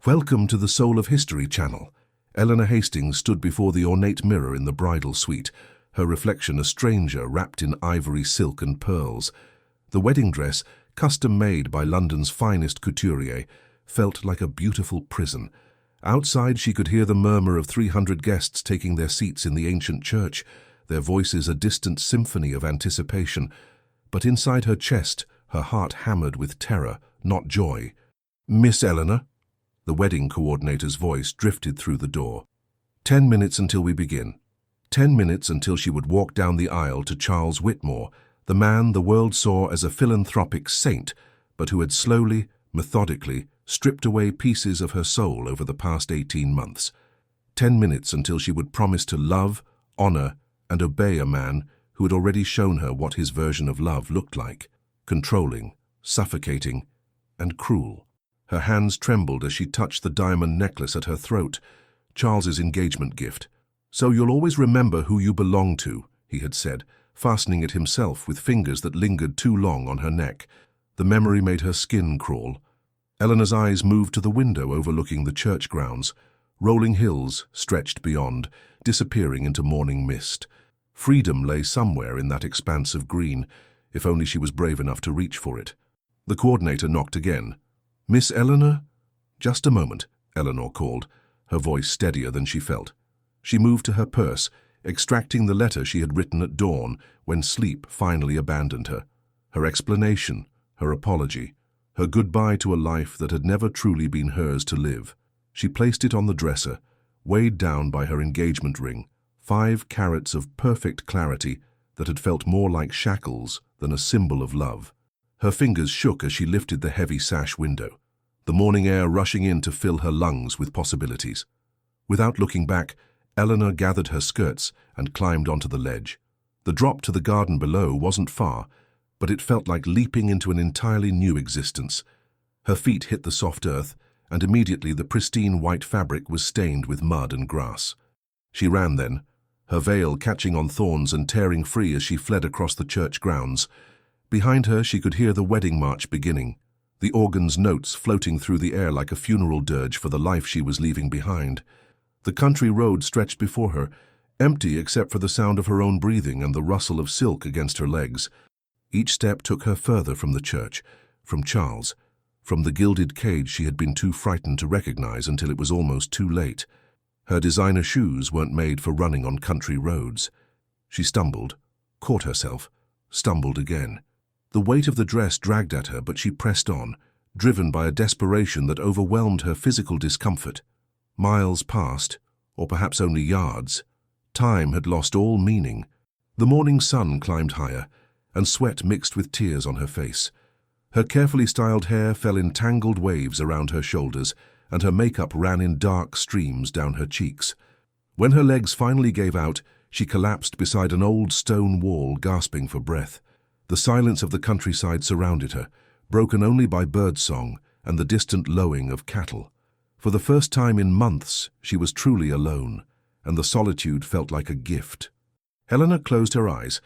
Welcome to the Soul of History channel. Eleanor Hastings stood before the ornate mirror in the bridal suite, her reflection a stranger wrapped in ivory, silk and pearls. The wedding dress, custom-made by London's finest couturier, felt like a beautiful prison. Outside she could hear the murmur of 300 guests taking their seats in the ancient church, their voices a distant symphony of anticipation. But inside her chest, her heart hammered with terror, not joy. "Miss Eleanor?" The wedding coordinator's voice drifted through the door. 10 minutes until we begin. 10 minutes until she would walk down the aisle to Charles Whitmore, the man the world saw as a philanthropic saint, but who had slowly, methodically, stripped away pieces of her soul over the past 18 months. 10 minutes until she would promise to love, honor, and obey a man who had already shown her what his version of love looked like: controlling, suffocating, and cruel. Her hands trembled as she touched the diamond necklace at her throat, Charles's engagement gift. "So you'll always remember who you belong to," he had said, fastening it himself with fingers that lingered too long on her neck. The memory made her skin crawl. Eleanor's eyes moved to the window overlooking the church grounds. Rolling hills stretched beyond, disappearing into morning mist. Freedom lay somewhere in that expanse of green, if only she was brave enough to reach for it. The coordinator knocked again. "Miss Eleanor?" "Just a moment," Eleanor called, her voice steadier than she felt. She moved to her purse, extracting the letter she had written at dawn when sleep finally abandoned her. Her explanation, her apology, her goodbye to a life that had never truly been hers to live. She placed it on the dresser, weighed down by her engagement ring, 5 carats of perfect clarity that had felt more like shackles than a symbol of love. Her fingers shook as she lifted the heavy sash window, the morning air rushing in to fill her lungs with possibilities. Without looking back, Eleanor gathered her skirts and climbed onto the ledge. The drop to the garden below wasn't far, but it felt like leaping into an entirely new existence. Her feet hit the soft earth, and immediately the pristine white fabric was stained with mud and grass. She ran then, her veil catching on thorns and tearing free as she fled across the church grounds. Behind her she could hear the wedding march beginning, the organ's notes floating through the air like a funeral dirge for the life she was leaving behind. The country road stretched before her, empty except for the sound of her own breathing and the rustle of silk against her legs. Each step took her further from the church, from Charles, from the gilded cage she had been too frightened to recognize until it was almost too late. Her designer shoes weren't made for running on country roads. She stumbled, caught herself, stumbled again. The weight of the dress dragged at her, but she pressed on, driven by a desperation that overwhelmed her physical discomfort. Miles passed, or perhaps only yards. Time had lost all meaning. The morning sun climbed higher, and sweat mixed with tears on her face. Her carefully styled hair fell in tangled waves around her shoulders, and her makeup ran in dark streams down her cheeks. When her legs finally gave out, she collapsed beside an old stone wall, gasping for breath. The silence of the countryside surrounded her, broken only by birdsong and the distant lowing of cattle. For the first time in months, she was truly alone, and the solitude felt like a gift. Eleanor closed her eyes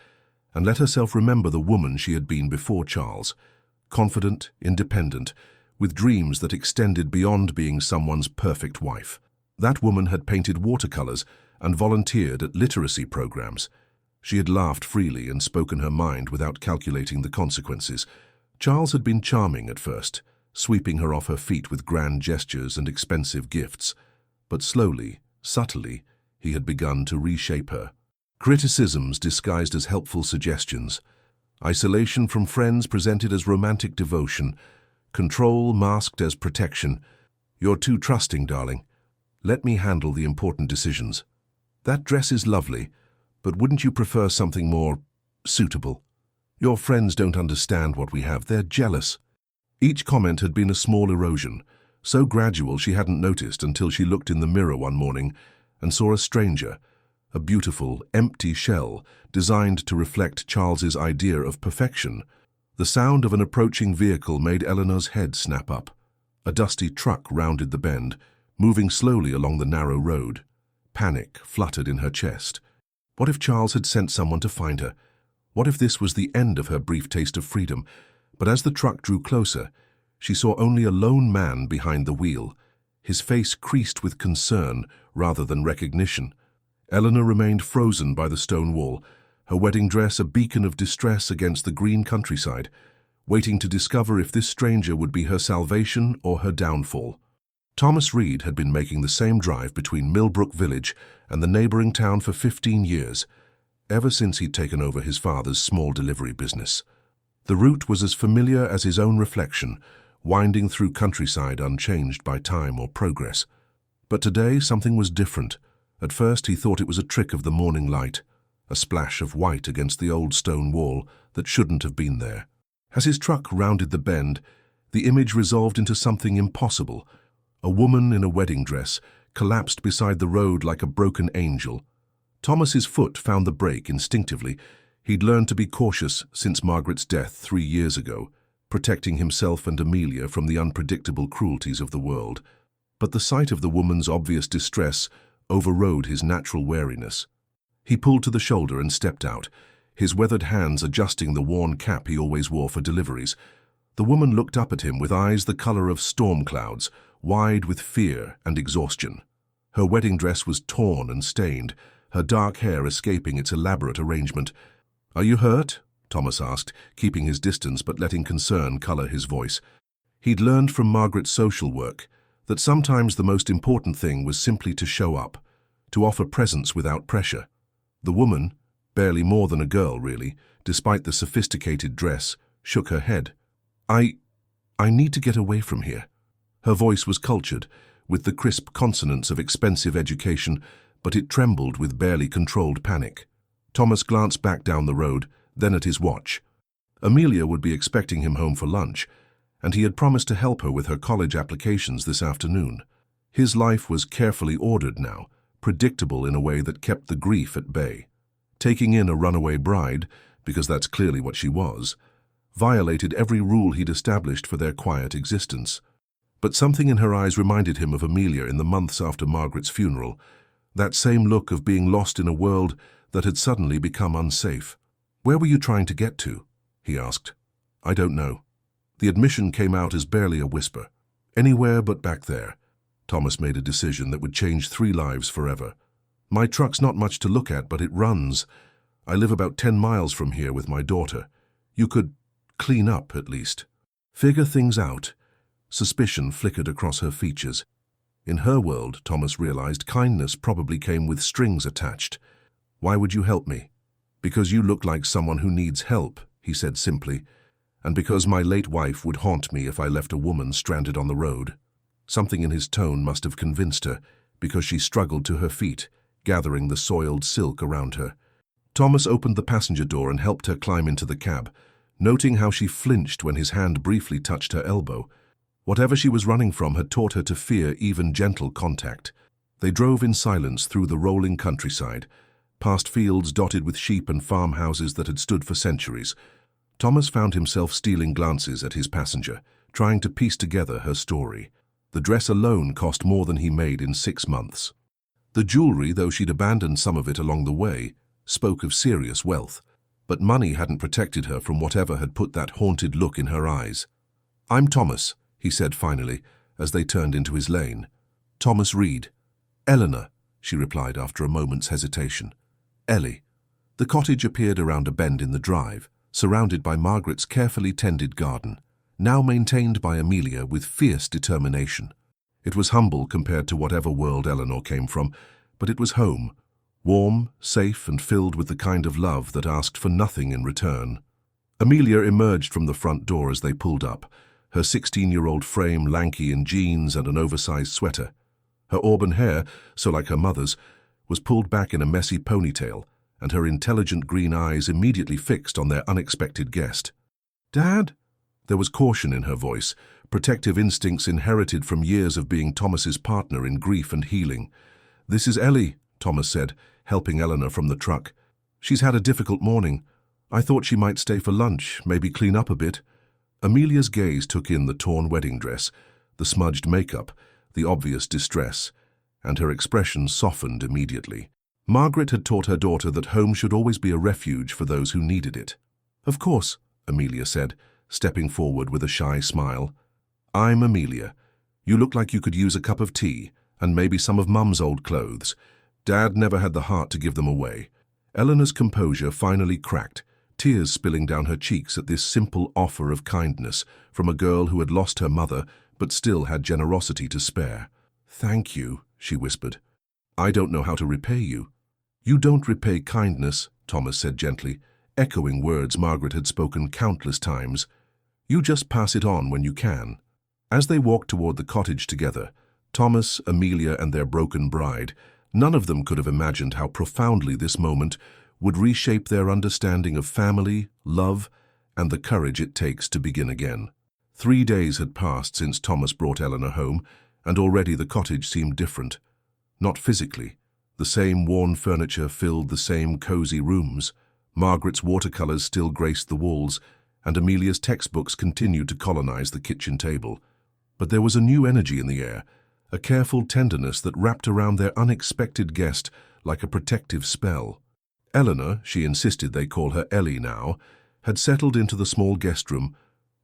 and let herself remember the woman she had been before Charles, confident, independent, with dreams that extended beyond being someone's perfect wife. That woman had painted watercolors and volunteered at literacy programs. She had laughed freely and spoken her mind without calculating the consequences. Charles had been charming at first, sweeping her off her feet with grand gestures and expensive gifts. But slowly, subtly, he had begun to reshape her. Criticisms disguised as helpful suggestions. Isolation from friends presented as romantic devotion. Control masked as protection. "You're too trusting, darling. Let me handle the important decisions. That dress is lovely, but wouldn't you prefer something more suitable? Your friends don't understand what we have. They're jealous." Each comment had been a small erosion, so gradual she hadn't noticed until she looked in the mirror one morning and saw a stranger, a beautiful, empty shell designed to reflect Charles's idea of perfection. The sound of an approaching vehicle made Eleanor's head snap up. A dusty truck rounded the bend, moving slowly along the narrow road. Panic fluttered in her chest. What if Charles had sent someone to find her? What if this was the end of her brief taste of freedom? But as the truck drew closer, she saw only a lone man behind the wheel. his face creased with concern rather than recognition. Eleanor remained frozen by the stone wall, her wedding dress a beacon of distress against the green countryside, waiting to discover if this stranger would be her salvation or her downfall. Thomas Reed had been making the same drive between Millbrook Village and the neighboring town for 15 years, ever since he'd taken over his father's small delivery business. The route was as familiar as his own reflection, winding through countryside unchanged by time or progress. But today something was different. At first he thought it was a trick of the morning light, a splash of white against the old stone wall that shouldn't have been there. As his truck rounded the bend, the image resolved into something impossible. A woman in a wedding dress collapsed beside the road like a broken angel. Thomas's foot found the brake instinctively. He'd learned to be cautious since Margaret's death 3 years ago, protecting himself and Amelia from the unpredictable cruelties of the world. But the sight of the woman's obvious distress overrode his natural wariness. He pulled to the shoulder and stepped out, his weathered hands adjusting the worn cap he always wore for deliveries. The woman looked up at him with eyes the color of storm clouds, wide with fear and exhaustion. Her wedding dress was torn and stained, her dark hair escaping its elaborate arrangement. "Are you hurt?" Thomas asked, keeping his distance but letting concern color his voice. He'd learned from Margaret's social work that sometimes the most important thing was simply to show up, to offer presence without pressure. The woman, barely more than a girl really, despite the sophisticated dress, shook her head. I need to get away from here." Her voice was cultured, with the crisp consonants of expensive education, but it trembled with barely controlled panic. Thomas glanced back down the road, then at his watch. Amelia would be expecting him home for lunch, and he had promised to help her with her college applications this afternoon. His life was carefully ordered now, predictable in a way that kept the grief at bay. Taking in a runaway bride, because that's clearly what she was, violated every rule he'd established for their quiet existence. But something in her eyes reminded him of Amelia in the months after Margaret's funeral, that same look of being lost in a world that had suddenly become unsafe. "Where were you trying to get to?" he asked. "I don't know." The admission came out as barely a whisper. "Anywhere but back there." Thomas made a decision that would change 3 lives forever. "My truck's not much to look at, but it runs. I live about 10 miles from here with my daughter. You could clean up, at least. Figure things out." Suspicion flickered across her features. In her world, Thomas realized, kindness probably came with strings attached. "Why would you help me?" "Because you look like someone who needs help," he said simply, "and because my late wife would haunt me if I left a woman stranded on the road." Something in his tone must have convinced her, because she struggled to her feet, gathering the soiled silk around her. Thomas opened the passenger door and helped her climb into the cab, noting how she flinched when his hand briefly touched her elbow. Whatever she was running from had taught her to fear even gentle contact. They drove in silence through the rolling countryside, past fields dotted with sheep and farmhouses that had stood for centuries. Thomas found himself stealing glances at his passenger, trying to piece together her story. The dress alone cost more than he made in 6 months. The jewelry, though she'd abandoned some of it along the way, spoke of serious wealth. But money hadn't protected her from whatever had put that haunted look in her eyes. "I'm Thomas," he said finally, as they turned into his lane. "Thomas Reed." "Eleanor," she replied after a moment's hesitation. "Ellie." The cottage appeared around a bend in the drive, surrounded by Margaret's carefully tended garden, now maintained by Amelia with fierce determination. It was humble compared to whatever world Eleanor came from, but it was home, warm, safe, and filled with the kind of love that asked for nothing in return. Amelia emerged from the front door as they pulled up, her 16-year-old frame lanky in jeans and an oversized sweater. Her auburn hair, so like her mother's, was pulled back in a messy ponytail, and her intelligent green eyes immediately fixed on their unexpected guest. "Dad?" There was caution in her voice, protective instincts inherited from years of being Thomas's partner in grief and healing. "This is Ellie," Thomas said, helping Eleanor from the truck. "She's had a difficult morning. I thought she might stay for lunch, maybe clean up a bit." Amelia's gaze took in the torn wedding dress, the smudged makeup, the obvious distress, and her expression softened immediately. Margaret had taught her daughter that home should always be a refuge for those who needed it. "Of course," Amelia said, stepping forward with a shy smile. "I'm Amelia. You look like you could use a cup of tea, and maybe some of Mum's old clothes. Dad never had the heart to give them away. Eleanor's composure finally cracked, tears spilling down her cheeks at this simple offer of kindness from a girl who had lost her mother but still had generosity to spare. "Thank you," she whispered. "I don't know how to repay you." "You don't repay kindness," Thomas said gently, echoing words Margaret had spoken countless times. "You just pass it on when you can." As they walked toward the cottage together, Thomas, Amelia, and their broken bride, none of them could have imagined how profoundly this moment would reshape their understanding of family, love, and the courage it takes to begin again. 3 days had passed since Thomas brought Eleanor home, and already the cottage seemed different. Not physically. The same worn furniture filled the same cozy rooms. Margaret's watercolors still graced the walls, and Amelia's textbooks continued to colonize the kitchen table. But there was a new energy in the air, a careful tenderness that wrapped around their unexpected guest like a protective spell. Eleanor, she insisted they call her Ellie now, had settled into the small guest room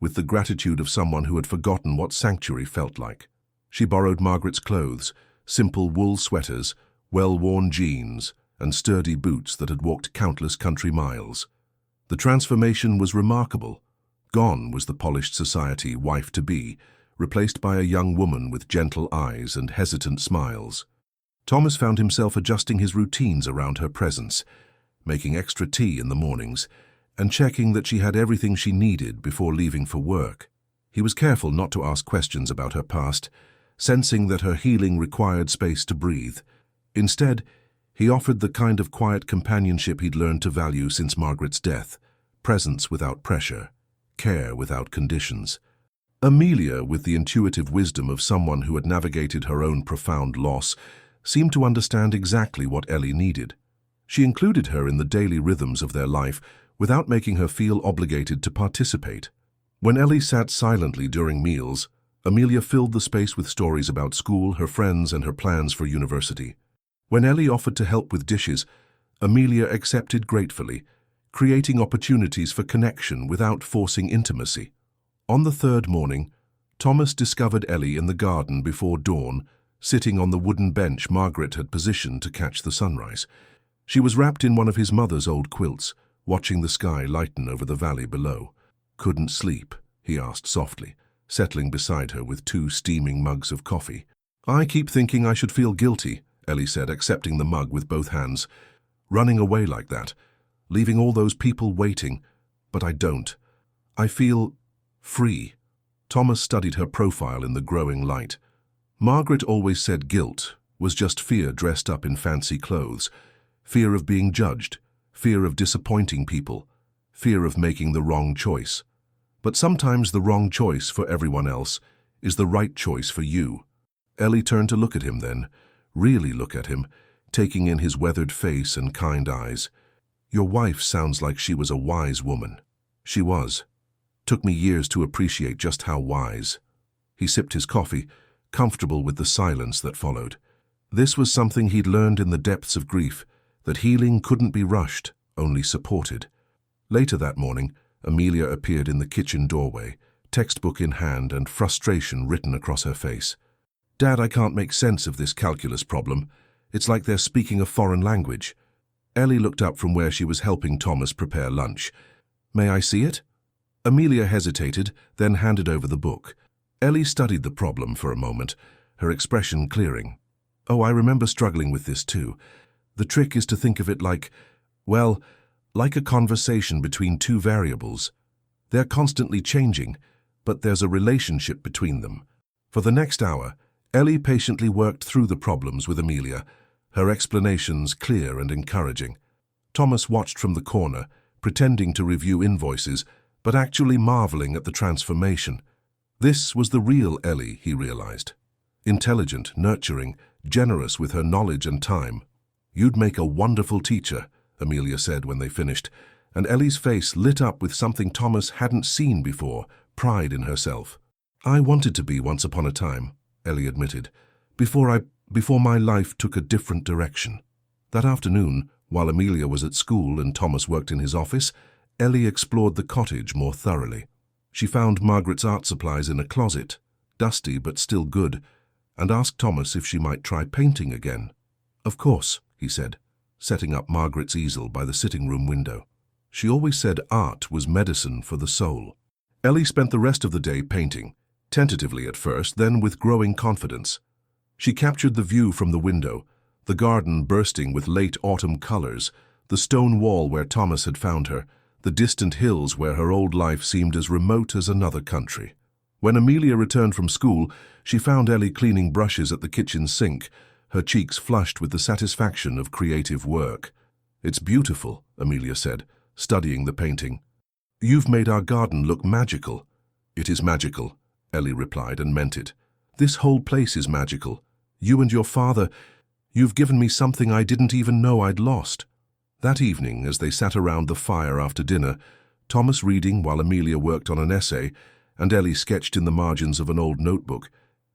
with the gratitude of someone who had forgotten what sanctuary felt like. She borrowed Margaret's clothes, simple wool sweaters, well-worn jeans, and sturdy boots that had walked countless country miles. The transformation was remarkable. Gone was the polished society wife-to-be, replaced by a young woman with gentle eyes and hesitant smiles. Thomas found himself adjusting his routines around her presence, making extra tea in the mornings, and checking that she had everything she needed before leaving for work. He was careful not to ask questions about her past, sensing that her healing required space to breathe. Instead, he offered the kind of quiet companionship he'd learned to value since Margaret's death, presence without pressure, care without conditions. Amelia, with the intuitive wisdom of someone who had navigated her own profound loss, seemed to understand exactly what Ellie needed. She included her in the daily rhythms of their life without making her feel obligated to participate. When Ellie sat silently during meals, Amelia filled the space with stories about school, her friends, and her plans for university. When Ellie offered to help with dishes, Amelia accepted gratefully, creating opportunities for connection without forcing intimacy. On the third morning, Thomas discovered Ellie in the garden before dawn, sitting on the wooden bench Margaret had positioned to catch the sunrise. She was wrapped in one of his mother's old quilts, watching the sky lighten over the valley below. "Couldn't sleep?" he asked softly, settling beside her with 2 steaming mugs of coffee. "I keep thinking I should feel guilty," Ellie said, accepting the mug with both hands. "Running away like that, leaving all those people waiting, but I don't. I feel free." Thomas studied her profile in the growing light. Margaret always said guilt was just fear dressed up in fancy clothes, fear of being judged, fear of disappointing people, fear of making the wrong choice. But sometimes the wrong choice for everyone else is the right choice for you. Ellie turned to look at him then, really look at him, taking in his weathered face and kind eyes. "Your wife sounds like she was a wise woman." "She was. Took me years to appreciate just how wise." He sipped his coffee, comfortable with the silence that followed. This was something he'd learned in the depths of grief, that healing couldn't be rushed, only supported. Later that morning, Amelia appeared in the kitchen doorway, textbook in hand and frustration written across her face. "Dad, I can't make sense of this calculus problem. It's like they're speaking a foreign language." Ellie looked up from where she was helping Thomas prepare lunch. "May I see it?" Amelia hesitated, then handed over the book. Ellie studied the problem for a moment, her expression clearing. "Oh, I remember struggling with this too. The trick is to think of it like, well, like a conversation between 2 variables. They're constantly changing, but there's a relationship between them." For the next hour, Ellie patiently worked through the problems with Amelia, her explanations clear and encouraging. Thomas watched from the corner, pretending to review invoices, but actually marveling at the transformation. This was the real Ellie, he realized. Intelligent, nurturing, generous with her knowledge and time. "You'd make a wonderful teacher," Amelia said when they finished, and Ellie's face lit up with something Thomas hadn't seen before, pride in herself. "I wanted to be once upon a time," Ellie admitted, before my life took a different direction." That afternoon, while Amelia was at school and Thomas worked in his office, Ellie explored the cottage more thoroughly. She found Margaret's art supplies in a closet, dusty but still good, and asked Thomas if she might try painting again. "Of course," he said, setting up Margaret's easel by the sitting-room window. She always said art was medicine for the soul. Ellie spent the rest of the day painting, tentatively at first, then with growing confidence. She captured the view from the window, the garden bursting with late autumn colors, the stone wall where Thomas had found her, the distant hills where her old life seemed as remote as another country. When Amelia returned from school, she found Ellie cleaning brushes at the kitchen sink, her cheeks flushed with the satisfaction of creative work. "It's beautiful," Amelia said, studying the painting. "You've made our garden look magical." "It is magical," Ellie replied, and meant it. "This whole place is magical. You and your father, you've given me something I didn't even know I'd lost." That evening, as they sat around the fire after dinner, Thomas reading while Amelia worked on an essay, and Ellie sketched in the margins of an old notebook,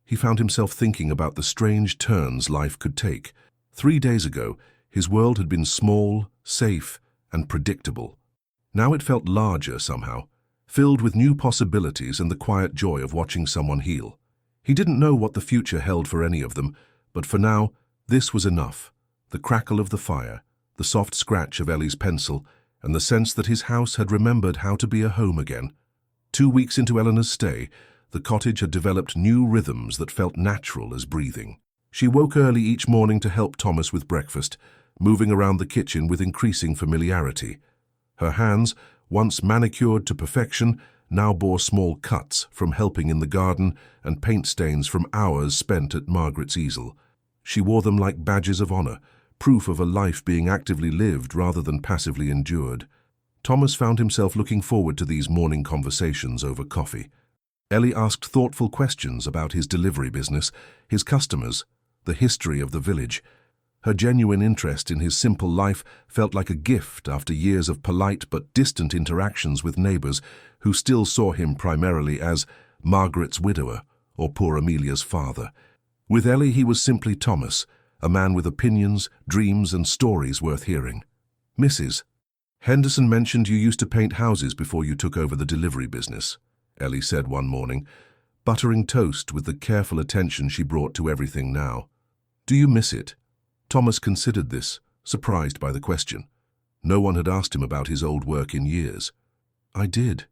he found himself thinking about the strange turns life could take. 3 days ago, his world had been small, safe, and predictable. Now it felt larger somehow, filled with new possibilities and the quiet joy of watching someone heal. He didn't know what the future held for any of them, but for now, this was enough. The crackle of the fire, the soft scratch of Ellie's pencil, and the sense that his house had remembered how to be a home again. 2 weeks into Eleanor's stay, the cottage had developed new rhythms that felt natural as breathing. She woke early each morning to help Thomas with breakfast, moving around the kitchen with increasing familiarity. Her hands, once manicured to perfection, now bore small cuts from helping in the garden and paint stains from hours spent at Margaret's easel. She wore them like badges of honor, proof of a life being actively lived rather than passively endured. Thomas found himself looking forward to these morning conversations over coffee. Ellie asked thoughtful questions about his delivery business, his customers, the history of the village. Her genuine interest in his simple life felt like a gift after years of polite but distant interactions with neighbors who still saw him primarily as Margaret's widower or poor Amelia's father. With Ellie, he was simply Thomas, a man with opinions, dreams, and stories worth hearing. "Mrs. Henderson mentioned you used to paint houses before you took over the delivery business," Ellie said one morning, buttering toast with the careful attention she brought to everything now. "Do you miss it?" Thomas considered this, surprised by the question. No one had asked him about his old work in years. "I did.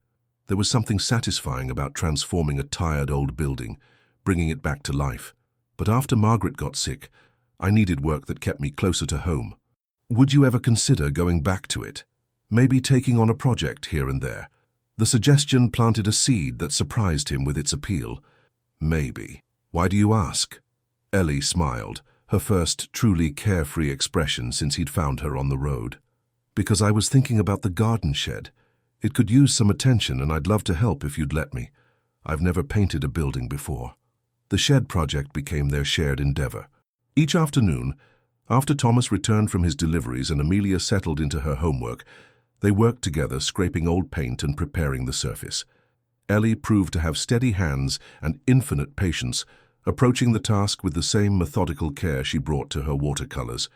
There was something satisfying about transforming a tired old building, bringing it back to life. But after Margaret got sick, I needed work that kept me closer to home. Would you ever consider going back to it? Maybe taking on a project here and there?" The suggestion planted a seed that surprised him with its appeal. "Maybe. Why do you ask?" Ellie smiled, her first truly carefree expression since he'd found her on the road. "Because I was thinking about the garden shed. It could use some attention and I'd love to help if you'd let me. I've never painted a building before." The shed project became their shared endeavor. Each afternoon, after Thomas returned from his deliveries and Amelia settled into her homework, they worked together scraping old paint and preparing the surface. Ellie proved to have steady hands and infinite patience, approaching the task with the same methodical care she brought to her watercolors.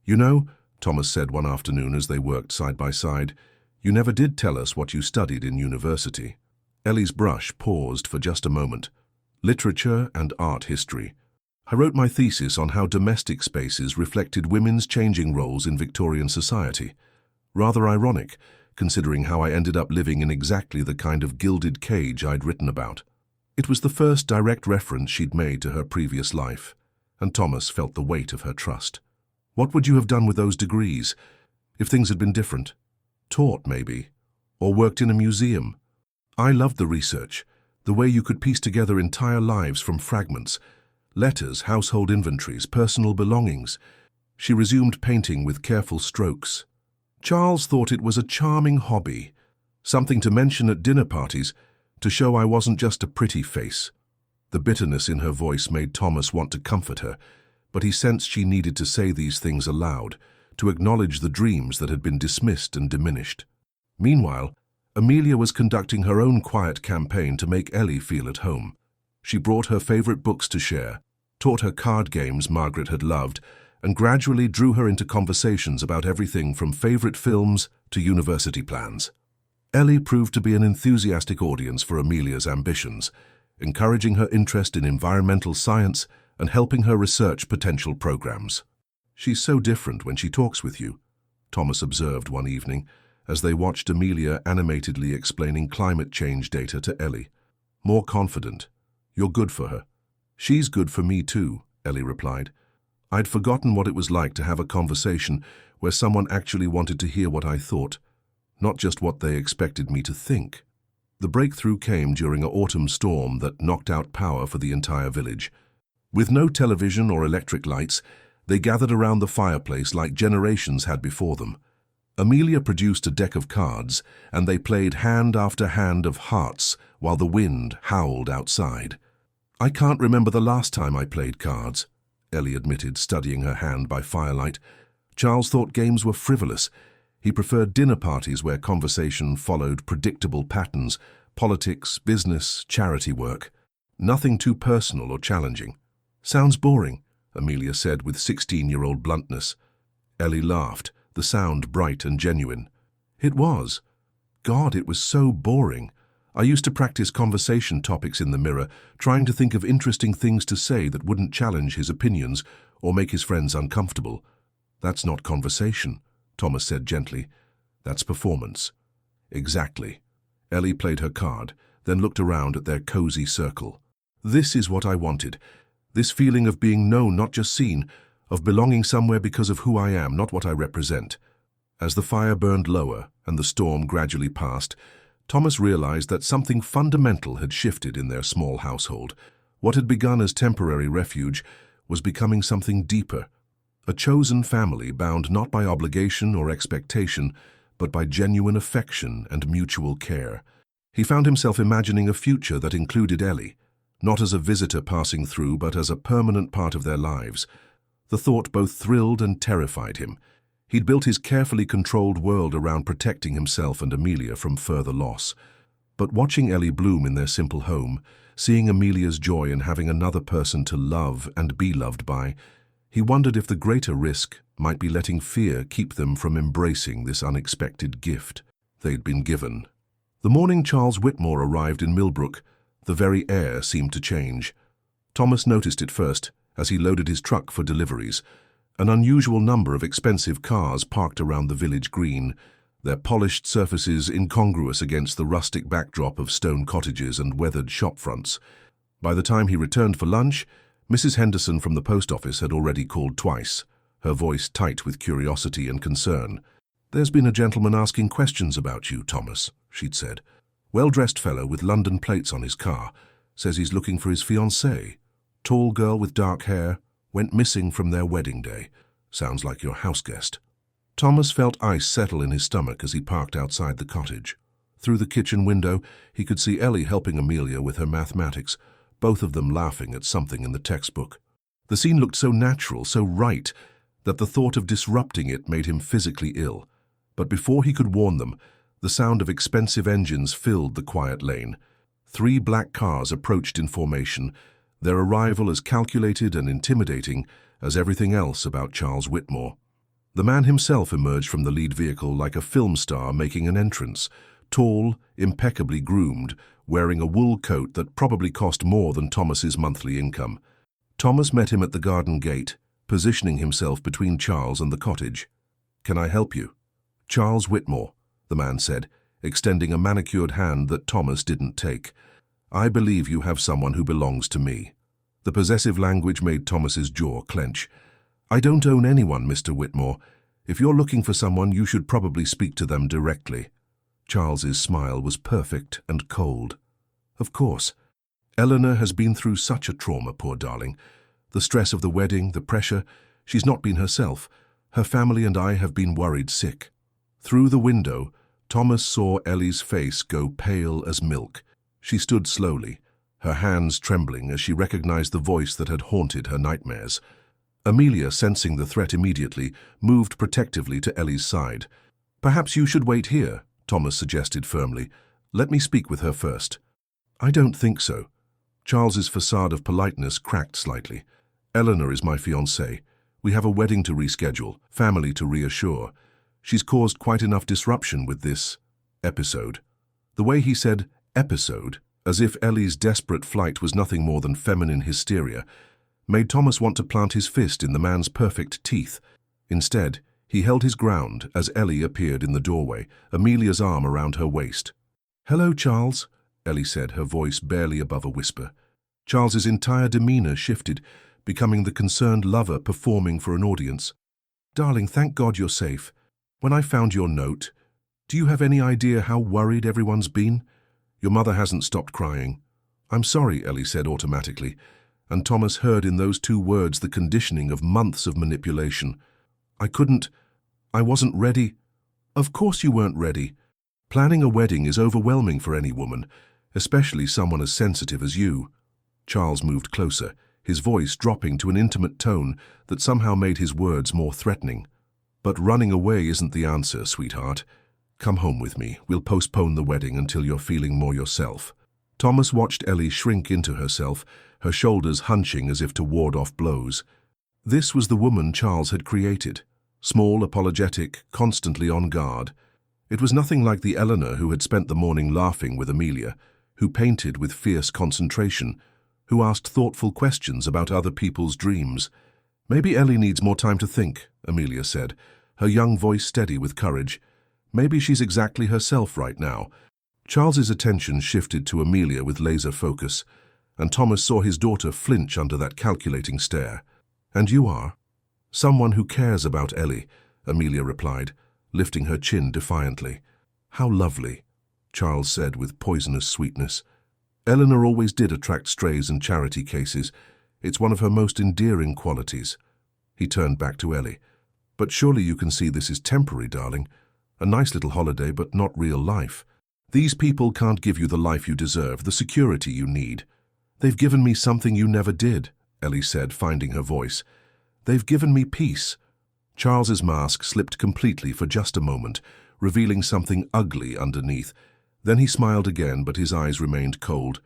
"You know," Thomas said one afternoon as they worked side by side, "you never did tell us what you studied in university." Ellie's brush paused for just a moment. "Literature and art history. I wrote my thesis on how domestic spaces reflected women's changing roles in Victorian society. Rather ironic, considering how I ended up living in exactly the kind of gilded cage I'd written about." It was the first direct reference she'd made to her previous life, and Thomas felt the weight of her trust. "What would you have done with those degrees, if things had been different? Taught, maybe? Or worked in a museum?" "I loved the research, the way you could piece together entire lives from fragments. Letters, household inventories, personal belongings." She resumed painting with careful strokes. "Charles thought it was a charming hobby, something to mention at dinner parties, to show I wasn't just a pretty face." The bitterness in her voice made Thomas want to comfort her, but he sensed she needed to say these things aloud, to acknowledge the dreams that had been dismissed and diminished. Meanwhile, Amelia was conducting her own quiet campaign to make Ellie feel at home. She brought her favorite books to share, taught her card games Margaret had loved, and gradually drew her into conversations about everything from favorite films to university plans. Ellie proved to be an enthusiastic audience for Amelia's ambitions, encouraging her interest in environmental science and helping her research potential programs. "She's so different when she talks with you," Thomas observed one evening as they watched Amelia animatedly explaining climate change data to Ellie. "More confident. You're good for her." "She's good for me too," Ellie replied. "I'd forgotten what it was like to have a conversation where someone actually wanted to hear what I thought, not just what they expected me to think." The breakthrough came during an autumn storm that knocked out power for the entire village. With no television or electric lights, they gathered around the fireplace like generations had before them. Amelia produced a deck of cards, and they played hand after hand of hearts while the wind howled outside. "I can't remember the last time I played cards," Ellie admitted, studying her hand by firelight. Charles thought games were frivolous. He preferred dinner parties where conversation followed predictable patterns: politics, business, charity work. Nothing too personal or challenging. "Sounds boring," Amelia said with 16-year-old bluntness. Ellie laughed, the sound bright and genuine. "It was. God, it was so boring. I used to practice conversation topics in the mirror, trying to think of interesting things to say that wouldn't challenge his opinions or make his friends uncomfortable." "That's not conversation," Thomas said gently. "That's performance." "Exactly." Ellie played her card, then looked around at their cozy circle. "This is what I wanted. This feeling of being known, not just seen, of belonging somewhere because of who I am, not what I represent." As the fire burned lower and the storm gradually passed, Thomas realized that something fundamental had shifted in their small household. What had begun as temporary refuge was becoming something deeper. A chosen family bound not by obligation or expectation, but by genuine affection and mutual care. He found himself imagining a future that included Ellie, not as a visitor passing through, but as a permanent part of their lives. The thought both thrilled and terrified him. He'd built his carefully controlled world around protecting himself and Amelia from further loss. But watching Ellie bloom in their simple home, seeing Amelia's joy in having another person to love and be loved by, he wondered if the greater risk might be letting fear keep them from embracing this unexpected gift they'd been given. The morning Charles Whitmore arrived in Millbrook, the very air seemed to change. Thomas noticed it first as he loaded his truck for deliveries. An unusual number of expensive cars parked around the village green, their polished surfaces incongruous against the rustic backdrop of stone cottages and weathered shop fronts. By the time he returned for lunch, Mrs. Henderson from the post office had already called twice, her voice tight with curiosity and concern. "There's been a gentleman asking questions about you, Thomas," she'd said. "Well-dressed fellow with London plates on his car. Says he's looking for his fiancée. Tall girl with dark hair. Went missing from their wedding day. Sounds like your houseguest." Thomas felt ice settle in his stomach as he parked outside the cottage. Through the kitchen window, he could see Ellie helping Amelia with her mathematics, both of them laughing at something in the textbook. The scene looked so natural, so right, that the thought of disrupting it made him physically ill. But before he could warn them, the sound of expensive engines filled the quiet lane. 3 black cars approached in formation, their arrival as calculated and intimidating as everything else about Charles Whitmore. The man himself emerged from the lead vehicle like a film star making an entrance, tall, impeccably groomed, wearing a wool coat that probably cost more than Thomas's monthly income. Thomas met him at the garden gate, positioning himself between Charles and the cottage. "Can I help you?" "Charles Whitmore," the man said, extending a manicured hand that Thomas didn't take. "I believe you have someone who belongs to me." The possessive language made Thomas's jaw clench. "I don't own anyone, Mr. Whitmore. If you're looking for someone, you should probably speak to them directly." Charles's smile was perfect and cold. "Of course. Eleanor has been through such a trauma, poor darling. The stress of the wedding, the pressure. She's not been herself. Her family and I have been worried sick." Through the window, Thomas saw Ellie's face go pale as milk. She stood slowly, her hands trembling as she recognized the voice that had haunted her nightmares. Amelia, sensing the threat immediately, moved protectively to Ellie's side. "Perhaps you should wait here," Thomas suggested firmly. "Let me speak with her first." "I don't think so." Charles's facade of politeness cracked slightly. "Eleanor is my fiancée. We have a wedding to reschedule, family to reassure. She's caused quite enough disruption with this episode." The way he said episode as if Ellie's desperate flight was nothing more than feminine hysteria, made Thomas want to plant his fist in the man's perfect teeth. Instead, he held his ground as Ellie appeared in the doorway, Amelia's arm around her waist. "Hello, Charles," Ellie said, her voice barely above a whisper. Charles's entire demeanor shifted, becoming the concerned lover performing for an audience. "Darling, thank God you're safe. When I found your note, do you have any idea how worried everyone's been? Your mother hasn't stopped crying." "I'm sorry," Ellie said automatically, and Thomas heard in those two words the conditioning of months of manipulation. I wasn't ready." "Of course you weren't ready. Planning a wedding is overwhelming for any woman, especially someone as sensitive as you." Charles moved closer, his voice dropping to an intimate tone that somehow made his words more threatening. "But running away isn't the answer, sweetheart. Come home with me. We'll postpone the wedding until you're feeling more yourself." Thomas watched Ellie shrink into herself, her shoulders hunching as if to ward off blows. This was the woman Charles had created. Small, apologetic, constantly on guard. It was nothing like the Eleanor who had spent the morning laughing with Amelia, who painted with fierce concentration, who asked thoughtful questions about other people's dreams. "Maybe Ellie needs more time to think," Amelia said, her young voice steady with courage. "Maybe she's exactly herself right now." Charles's attention shifted to Amelia with laser focus, and Thomas saw his daughter flinch under that calculating stare. "And you are?" "Someone who cares about Ellie," Amelia replied, lifting her chin defiantly. "How lovely," Charles said with poisonous sweetness. "Eleanor always did attract strays and charity cases. It's one of her most endearing qualities." He turned back to Ellie. "But surely you can see this is temporary, darling. A nice little holiday, but not real life. These people can't give you the life you deserve, the security you need." "They've given me something you never did," Ellie said, finding her voice. "They've given me peace." Charles's mask slipped completely for just a moment, revealing something ugly underneath. Then he smiled again, but his eyes remained cold.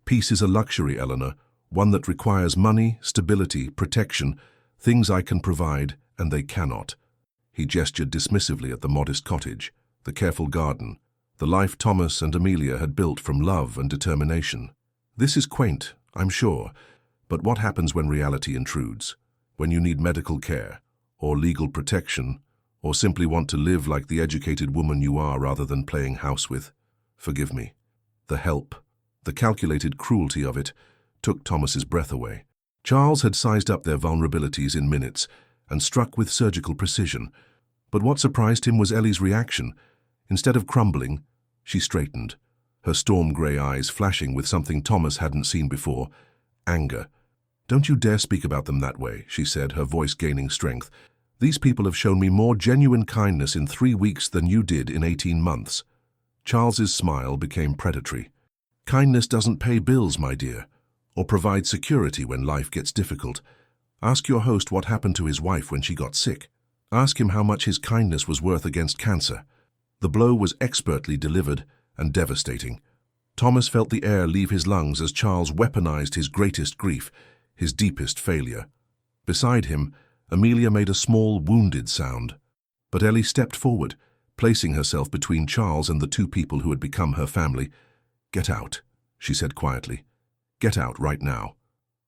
"Peace is a luxury, Eleanor, one that requires money, stability, protection, things I can provide, and they cannot." He gestured dismissively at the modest cottage, the careful garden, the life Thomas and Amelia had built from love and determination. "This is quaint, I'm sure, but what happens when reality intrudes? When you need medical care, or legal protection, or simply want to live like the educated woman you are rather than playing house with? Forgive me." The help, the calculated cruelty of it, took Thomas's breath away. Charles had sized up their vulnerabilities in minutes and struck with surgical precision. But what surprised him was Ellie's reaction. Instead of crumbling, she straightened, her storm-grey eyes flashing with something Thomas hadn't seen before: anger. "Don't you dare speak about them that way," she said, her voice gaining strength. "These people have shown me more genuine kindness in 3 weeks than you did in 18 months. Charles's smile became predatory. "Kindness doesn't pay bills, my dear, or provide security when life gets difficult. Ask your host what happened to his wife when she got sick. Ask him how much his kindness was worth against cancer." The blow was expertly delivered and devastating. Thomas felt the air leave his lungs as Charles weaponized his greatest grief, his deepest failure. Beside him, Amelia made a small, wounded sound. But Ellie stepped forward, placing herself between Charles and the two people who had become her family. "Get out," she said quietly. "Get out right now."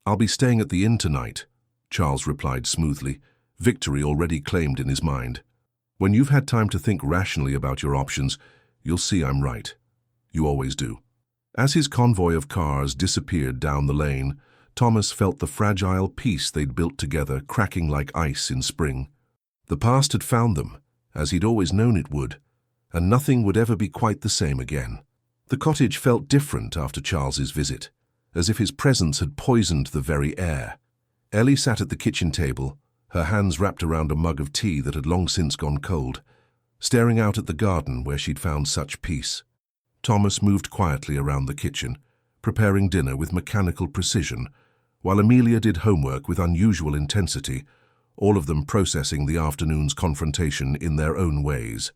"I'll be staying at the inn tonight," Charles replied smoothly, victory already claimed in his mind. "When you've had time to think rationally about your options, you'll see I'm right. You always do." As his convoy of cars disappeared down the lane, Thomas felt the fragile peace they'd built together cracking like ice in spring. The past had found them, as he'd always known it would, and nothing would ever be quite the same again. The cottage felt different after Charles's visit, as if his presence had poisoned the very air. Ellie sat at the kitchen table, her hands wrapped around a mug of tea that had long since gone cold, staring out at the garden where she'd found such peace. Thomas moved quietly around the kitchen, preparing dinner with mechanical precision, while Amelia did homework with unusual intensity, all of them processing the afternoon's confrontation in their own ways.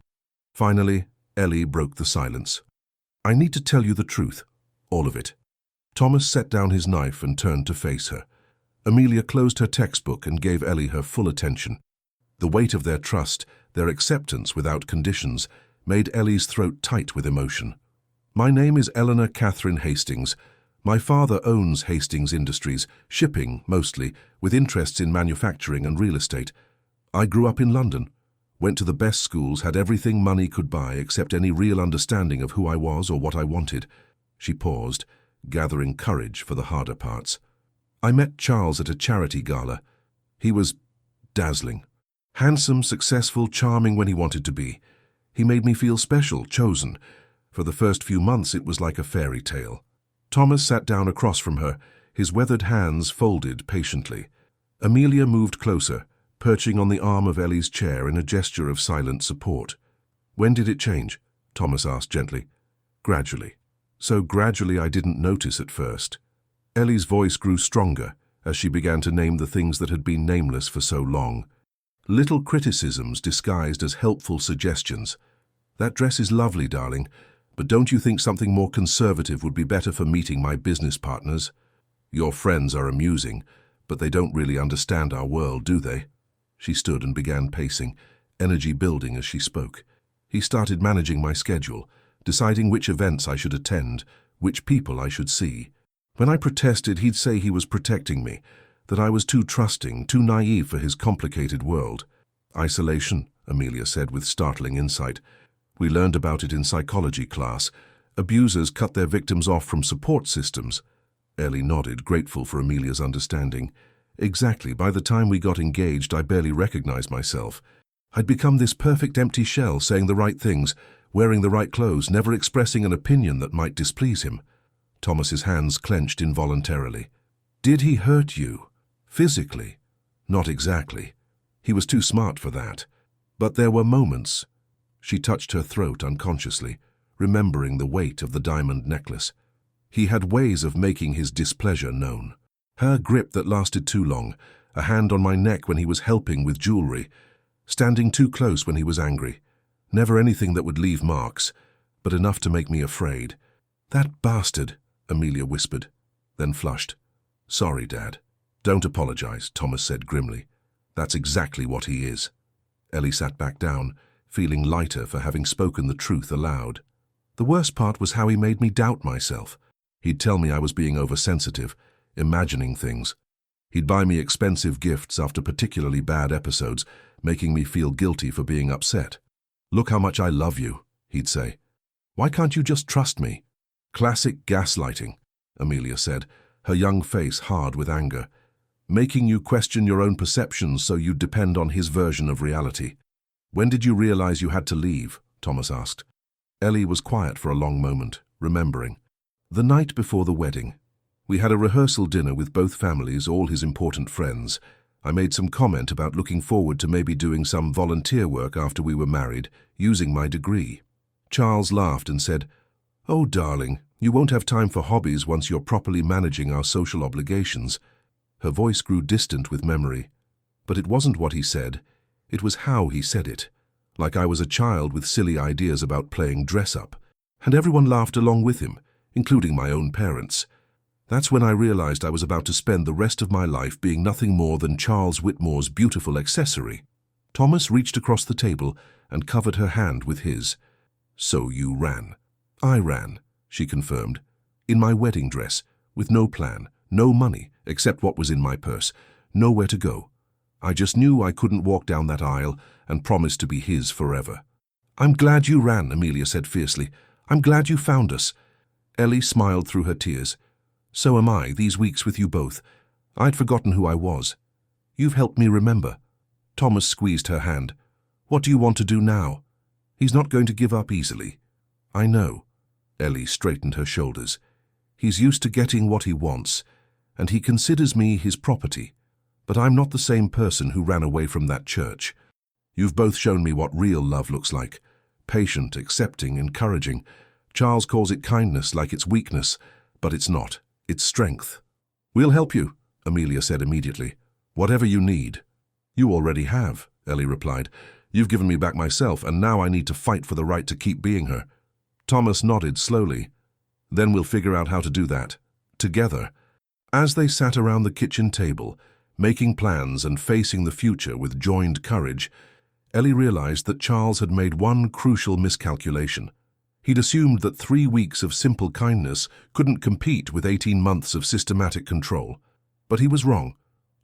Finally, Ellie broke the silence. "I need to tell you the truth, all of it." Thomas set down his knife and turned to face her. Amelia closed her textbook and gave Ellie her full attention. The weight of their trust, their acceptance without conditions, made Ellie's throat tight with emotion. My name is Eleanor Catherine Hastings. My father owns Hastings Industries, shipping mostly, with interests in manufacturing and real estate. I grew up in London, went to the best schools, had everything money could buy except any real understanding of who I was or what I wanted. She paused, gathering courage for the harder parts. I met Charles at a charity gala. He was dazzling. Handsome, successful, charming when he wanted to be. He made me feel special, chosen. For the first few months it was like a fairy tale. Thomas sat down across from her, his weathered hands folded patiently. Amelia moved closer, perching on the arm of Ellie's chair in a gesture of silent support. "When did it change?" Thomas asked gently. "Gradually. So gradually I didn't notice at first." Ellie's voice grew stronger as she began to name the things that had been nameless for so long. Little criticisms disguised as helpful suggestions. "That dress is lovely, darling, but don't you think something more conservative would be better for meeting my business partners? Your friends are amusing, but they don't really understand our world, do they?" She stood and began pacing, energy building as she spoke. He started managing my schedule, deciding which events I should attend, which people I should see. When I protested, he'd say he was protecting me, that I was too trusting, too naive for his complicated world. "Isolation," Amelia said with startling insight. "We learned about it in psychology class. Abusers cut their victims off from support systems." Ellie nodded, grateful for Amelia's understanding. "Exactly. By the time we got engaged, I barely recognized myself. I'd become this perfect empty shell, saying the right things, wearing the right clothes, never expressing an opinion that might displease him." Thomas's hands clenched involuntarily. "Did he hurt you? Physically?" "Not exactly. He was too smart for that. But there were moments." She touched her throat unconsciously, remembering the weight of the diamond necklace. "He had ways of making his displeasure known. Her grip that lasted too long, a hand on my neck when he was helping with jewelry, standing too close when he was angry. Never anything that would leave marks, but enough to make me afraid." "That bastard," Amelia whispered, then flushed. "Sorry, Dad." "Don't apologize," Thomas said grimly. "That's exactly what he is." Ellie sat back down, feeling lighter for having spoken the truth aloud. "The worst part was how he made me doubt myself. He'd tell me I was being oversensitive, imagining things. He'd buy me expensive gifts after particularly bad episodes, making me feel guilty for being upset. 'Look how much I love you,' he'd say. 'Why can't you just trust me?' Classic gaslighting," Amelia said, her young face hard with anger. "Making you question your own perceptions so you'd depend on his version of reality." "When did you realize you had to leave?" Thomas asked. Ellie was quiet for a long moment, remembering. "The night before the wedding. We had a rehearsal dinner with both families, all his important friends. I made some comment about looking forward to maybe doing some volunteer work after we were married, using my degree. Charles laughed and said, 'Oh, darling, you won't have time for hobbies once you're properly managing our social obligations.'" Her voice grew distant with memory. But it wasn't what he said, it was how he said it. Like I was a child with silly ideas about playing dress-up. And everyone laughed along with him, including my own parents. That's when I realized I was about to spend the rest of my life being nothing more than Charles Whitmore's beautiful accessory. Thomas reached across the table and covered her hand with his. "So you ran." "I ran," she confirmed, "in my wedding dress, with no plan, no money, except what was in my purse, nowhere to go. I just knew I couldn't walk down that aisle and promise to be his forever." "I'm glad you ran," Amelia said fiercely. "I'm glad you found us." Ellie smiled through her tears. "So am I, these weeks with you both. I'd forgotten who I was. You've helped me remember." Thomas squeezed her hand. "What do you want to do now?" "He's not going to give up easily." "I know." Ellie straightened her shoulders. "He's used to getting what he wants, and he considers me his property. But I'm not the same person who ran away from that church. You've both shown me what real love looks like. Patient, accepting, encouraging. Charles calls it kindness like it's weakness, but it's not. It's strength." "We'll help you," Amelia said immediately. "Whatever you need." "You already have," Ellie replied. "You've given me back myself, and now I need to fight for the right to keep being her." Thomas nodded slowly. "Then we'll figure out how to do that. Together." As they sat around the kitchen table, making plans and facing the future with joined courage, Ellie realized that Charles had made one crucial miscalculation. He'd assumed that 3 weeks of simple kindness couldn't compete with 18 months of systematic control. But he was wrong.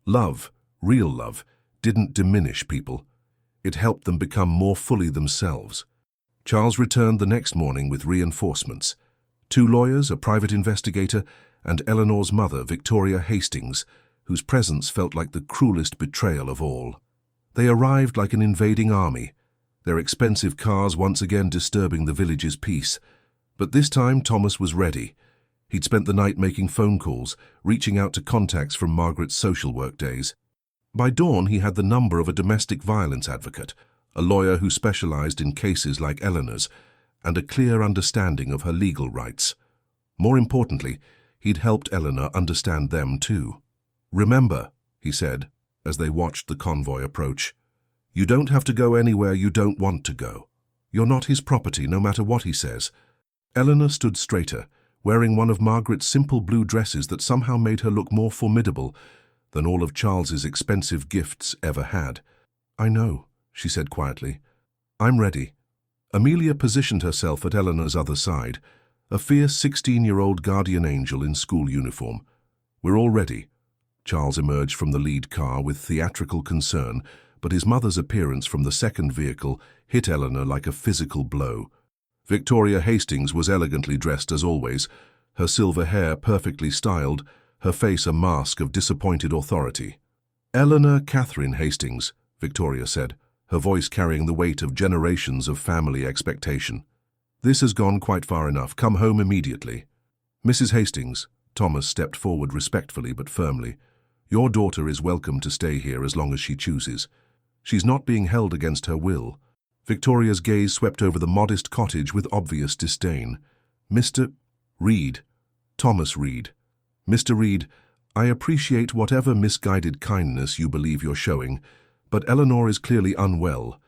Love, real love, didn't diminish people. It helped them become more fully themselves. Charles returned the next morning with reinforcements. 2 lawyers, a private investigator, and Eleanor's mother, Victoria Hastings, whose presence felt like the cruelest betrayal of all. They arrived like an invading army, their expensive cars once again disturbing the village's peace. But this time Thomas was ready. He'd spent the night making phone calls, reaching out to contacts from Margaret's social work days. By dawn he had the number of a domestic violence advocate, a lawyer who specialized in cases like Eleanor's, and a clear understanding of her legal rights. More importantly, he'd helped Eleanor understand them too. "Remember," he said, as they watched the convoy approach, "you don't have to go anywhere you don't want to go. You're not his property, no matter what he says." Eleanor stood straighter, wearing one of Margaret's simple blue dresses that somehow made her look more formidable than all of Charles's expensive gifts ever had. "I know," she said quietly. "I'm ready." Amelia positioned herself at Eleanor's other side, a fierce 16-year-old guardian angel in school uniform. "We're all ready." Charles emerged from the lead car with theatrical concern, but his mother's appearance from the second vehicle hit Eleanor like a physical blow. Victoria Hastings was elegantly dressed as always, her silver hair perfectly styled, her face a mask of disappointed authority. "Eleanor Catherine Hastings," Victoria said, her voice carrying the weight of generations of family expectation. "This has gone quite far enough. Come home immediately." "Mrs. Hastings," Thomas stepped forward respectfully but firmly, "your daughter is welcome to stay here as long as she chooses. She's not being held against her will." Victoria's gaze swept over the modest cottage with obvious disdain. "Mr. Reed. Thomas Reed. Mr. Reed, I appreciate whatever misguided kindness you believe you're showing, but Eleanor is clearly unwell.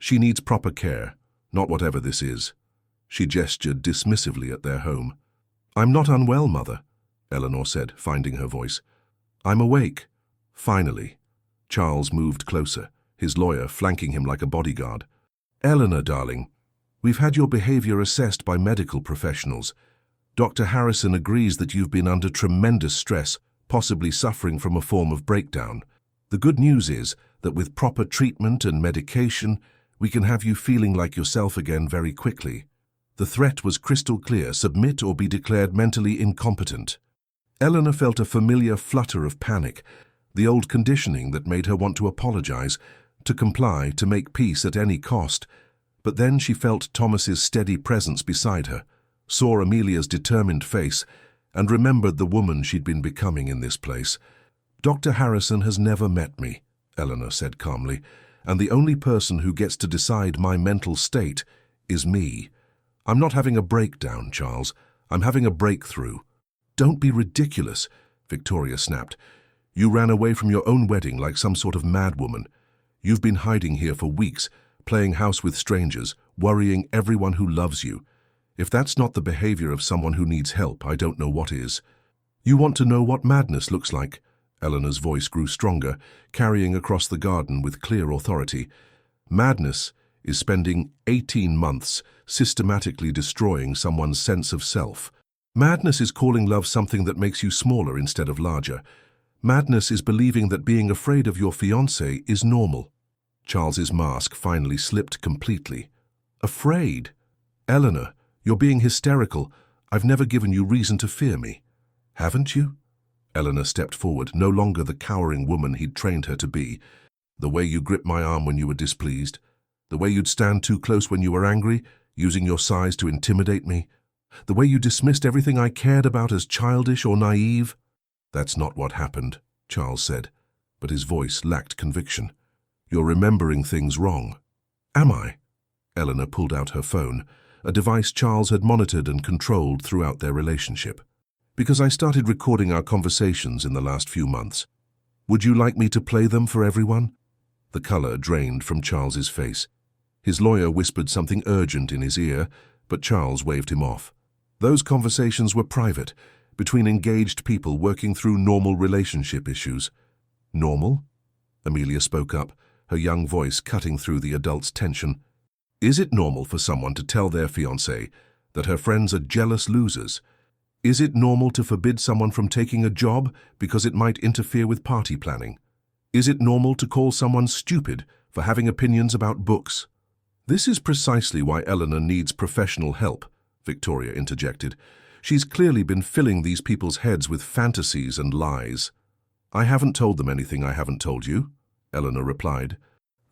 She needs proper care, not whatever this is." She gestured dismissively at their home. "I'm not unwell, Mother," Eleanor said, finding her voice. "I'm awake." Finally. Charles moved closer, his lawyer flanking him like a bodyguard. "Eleanor, darling, we've had your behavior assessed by medical professionals. Dr. Harrison agrees that you've been under tremendous stress, possibly suffering from a form of breakdown. The good news is that with proper treatment and medication, we can have you feeling like yourself again very quickly. The threat was crystal clear: submit or be declared mentally incompetent." Eleanor felt a familiar flutter of panic, the old conditioning that made her want to apologize, to comply, to make peace at any cost. But then she felt Thomas's steady presence beside her, saw Amelia's determined face, and remembered the woman she'd been becoming in this place. "Dr. Harrison has never met me," Eleanor said calmly, "and the only person who gets to decide my mental state is me. I'm not having a breakdown, Charles. I'm having a breakthrough." "Don't be ridiculous," Victoria snapped. "You ran away from your own wedding like some sort of madwoman. You've been hiding here for weeks, playing house with strangers, worrying everyone who loves you. If that's not the behavior of someone who needs help, I don't know what is." "You want to know what madness looks like?" Eleanor's voice grew stronger, carrying across the garden with clear authority. "Madness is spending 18 months systematically destroying someone's sense of self. Madness is calling love something that makes you smaller instead of larger. Madness is believing that being afraid of your fiancé is normal." Charles's mask finally slipped completely. "Afraid? Eleanor, you're being hysterical. I've never given you reason to fear me." "Haven't you?" Eleanor stepped forward, no longer the cowering woman he'd trained her to be. "The way you gripped my arm when you were displeased. The way you'd stand too close when you were angry, using your size to intimidate me. The way you dismissed everything I cared about as childish or naive." "That's not what happened," Charles said, but his voice lacked conviction. "You're remembering things wrong." "Am I?" Eleanor pulled out her phone, a device Charles had monitored and controlled throughout their relationship. "Because I started recording our conversations in the last few months. Would you like me to play them for everyone?" The color drained from Charles's face. His lawyer whispered something urgent in his ear, but Charles waved him off. Those conversations were private, between engaged people working through normal relationship issues. "Normal?" Amelia spoke up, her young voice cutting through the adult's tension. "Is it normal for someone to tell their fiancé, that her friends are jealous losers. Is it normal to forbid someone from taking a job because it might interfere with party planning? Is it normal to call someone stupid for having opinions about books? This is precisely why Eleanor needs professional help, Victoria interjected. She's clearly been filling these people's heads with fantasies and lies. I haven't told them anything I haven't told you, Eleanor replied.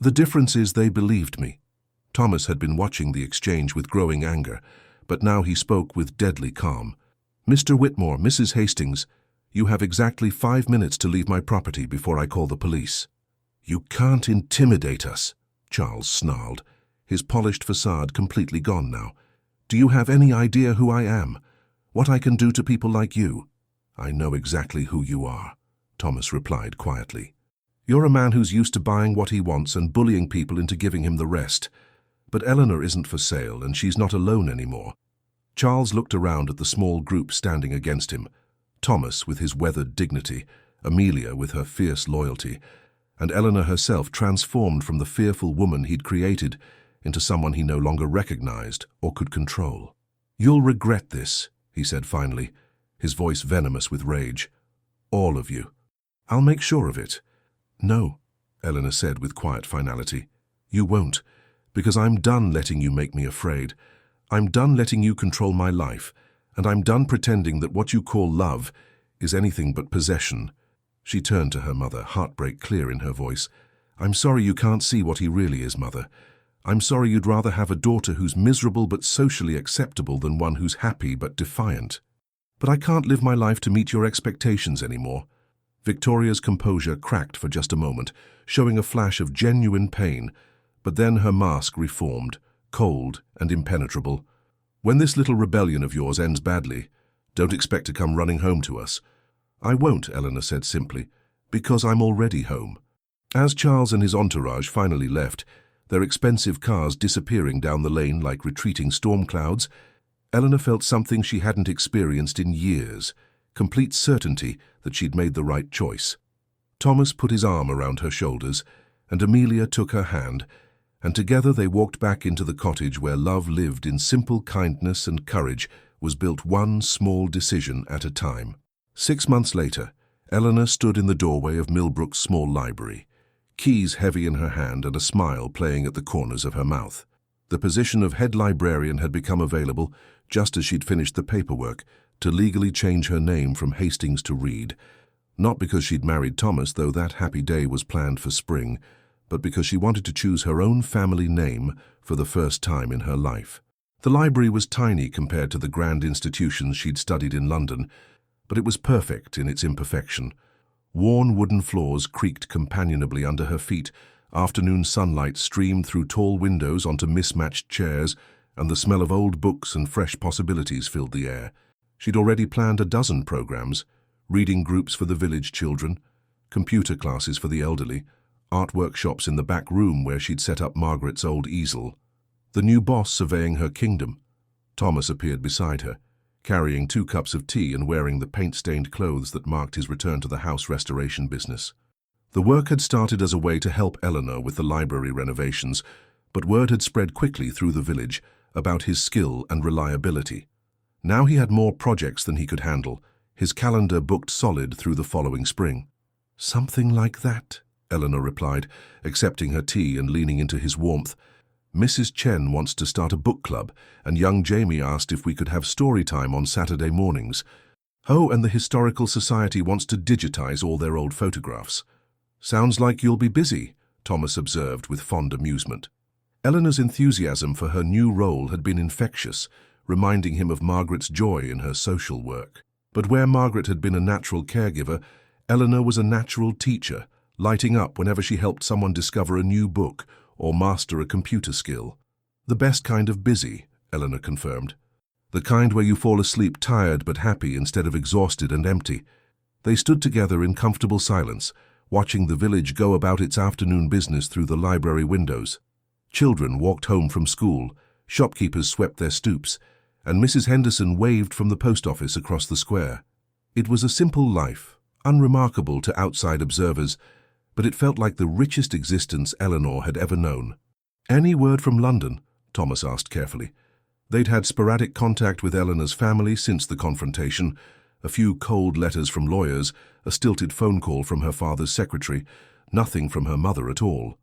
The difference is they believed me. Thomas had been watching the exchange with growing anger, but now he spoke with deadly calm. Mr. Whitmore, Mrs. Hastings, you have exactly 5 minutes to leave my property before I call the police. You can't intimidate us, Charles snarled, his polished facade completely gone now. Do you have any idea who I am? What I can do to people like you? I know exactly who you are, Thomas replied quietly. You're a man who's used to buying what he wants and bullying people into giving him the rest. But Eleanor isn't for sale, and she's not alone anymore. Charles looked around at the small group standing against him. Thomas with his weathered dignity, Amelia with her fierce loyalty, and Eleanor herself transformed from the fearful woman he'd created into someone he no longer recognized or could control. You'll regret this, he said finally, his voice venomous with rage. All of you. I'll make sure of it. No, Eleanor said with quiet finality. You won't, because I'm done letting you make me afraid. I'm done letting you control my life, and I'm done pretending that what you call love is anything but possession. She turned to her mother, heartbreak clear in her voice. I'm sorry you can't see what he really is, Mother. I'm sorry you'd rather have a daughter who's miserable but socially acceptable than one who's happy but defiant. But I can't live my life to meet your expectations anymore. Victoria's composure cracked for just a moment, showing a flash of genuine pain, but then her mask reformed, cold and impenetrable. When this little rebellion of yours ends badly, don't expect to come running home to us. I won't, Eleanor said simply, because I'm already home. As Charles and his entourage finally left, their expensive cars disappearing down the lane like retreating storm clouds, Eleanor felt something she hadn't experienced in years, complete certainty that she'd made the right choice. Thomas put his arm around her shoulders, and Amelia took her hand, and together they walked back into the cottage where love lived in simple kindness and courage was built one small decision at a time. 6 months later, Eleanor stood in the doorway of Millbrook's small library, keys heavy in her hand and a smile playing at the corners of her mouth. The position of head librarian had become available just as she'd finished the paperwork to legally change her name from Hastings to Reed, not because she'd married Thomas, though that happy day was planned for spring, but because she wanted to choose her own family name for the first time in her life. The library was tiny compared to the grand institutions she'd studied in London, but it was perfect in its imperfection. Worn wooden floors creaked companionably under her feet, afternoon sunlight streamed through tall windows onto mismatched chairs, and the smell of old books and fresh possibilities filled the air. She'd already planned a dozen programs, reading groups for the village children, computer classes for the elderly, art workshops in the back room where she'd set up Margaret's old easel. The new boss surveying her kingdom. Thomas appeared beside her, carrying 2 cups of tea and wearing the paint-stained clothes that marked his return to the house restoration business. The work had started as a way to help Eleanor with the library renovations, but word had spread quickly through the village about his skill and reliability. Now he had more projects than he could handle, his calendar booked solid through the following spring. Something like that, Eleanor replied, accepting her tea and leaning into his warmth. Mrs. Chen wants to start a book club, and young Jamie asked if we could have story time on Saturday mornings. Oh, and the Historical Society wants to digitize all their old photographs. Sounds like you'll be busy, Thomas observed with fond amusement. Eleanor's enthusiasm for her new role had been infectious, reminding him of Margaret's joy in her social work. But where Margaret had been a natural caregiver, Eleanor was a natural teacher, lighting up whenever she helped someone discover a new book or master a computer skill. The best kind of busy, Eleanor confirmed. The kind where you fall asleep tired but happy instead of exhausted and empty. They stood together in comfortable silence, watching the village go about its afternoon business through the library windows. Children walked home from school, shopkeepers swept their stoops, and Mrs. Henderson waved from the post office across the square. It was a simple life, unremarkable to outside observers, but it felt like the richest existence Eleanor had ever known. Any word from London? Thomas asked carefully. They'd had sporadic contact with Eleanor's family since the confrontation, a few cold letters from lawyers, a stilted phone call from her father's secretary, nothing from her mother at all.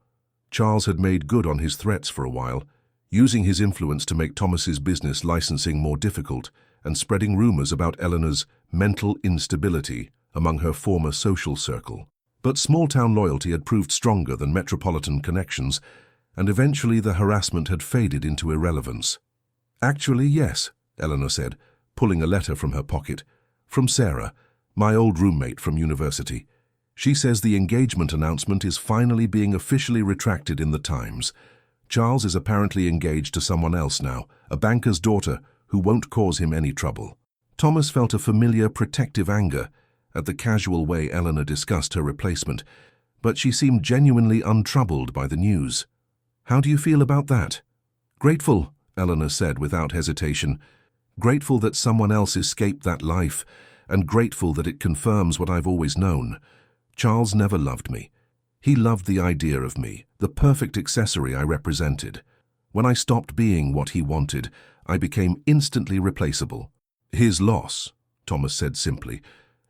Charles had made good on his threats for a while, using his influence to make Thomas's business licensing more difficult and spreading rumors about Eleanor's mental instability among her former social circle. But small-town loyalty had proved stronger than metropolitan connections, and eventually the harassment had faded into irrelevance. "Actually, yes," Eleanor said, pulling a letter from her pocket. "From Sarah, my old roommate from university. She says the engagement announcement is finally being officially retracted in the Times. Charles is apparently engaged to someone else now, a banker's daughter who won't cause him any trouble." Thomas felt a familiar protective anger at the casual way Eleanor discussed her replacement, but she seemed genuinely untroubled by the news. "How do you feel about that?" "Grateful," Eleanor said without hesitation. "Grateful that someone else escaped that life, and grateful that it confirms what I've always known. Charles never loved me. He loved the idea of me, the perfect accessory I represented. When I stopped being what he wanted, I became instantly replaceable." "His loss," Thomas said simply,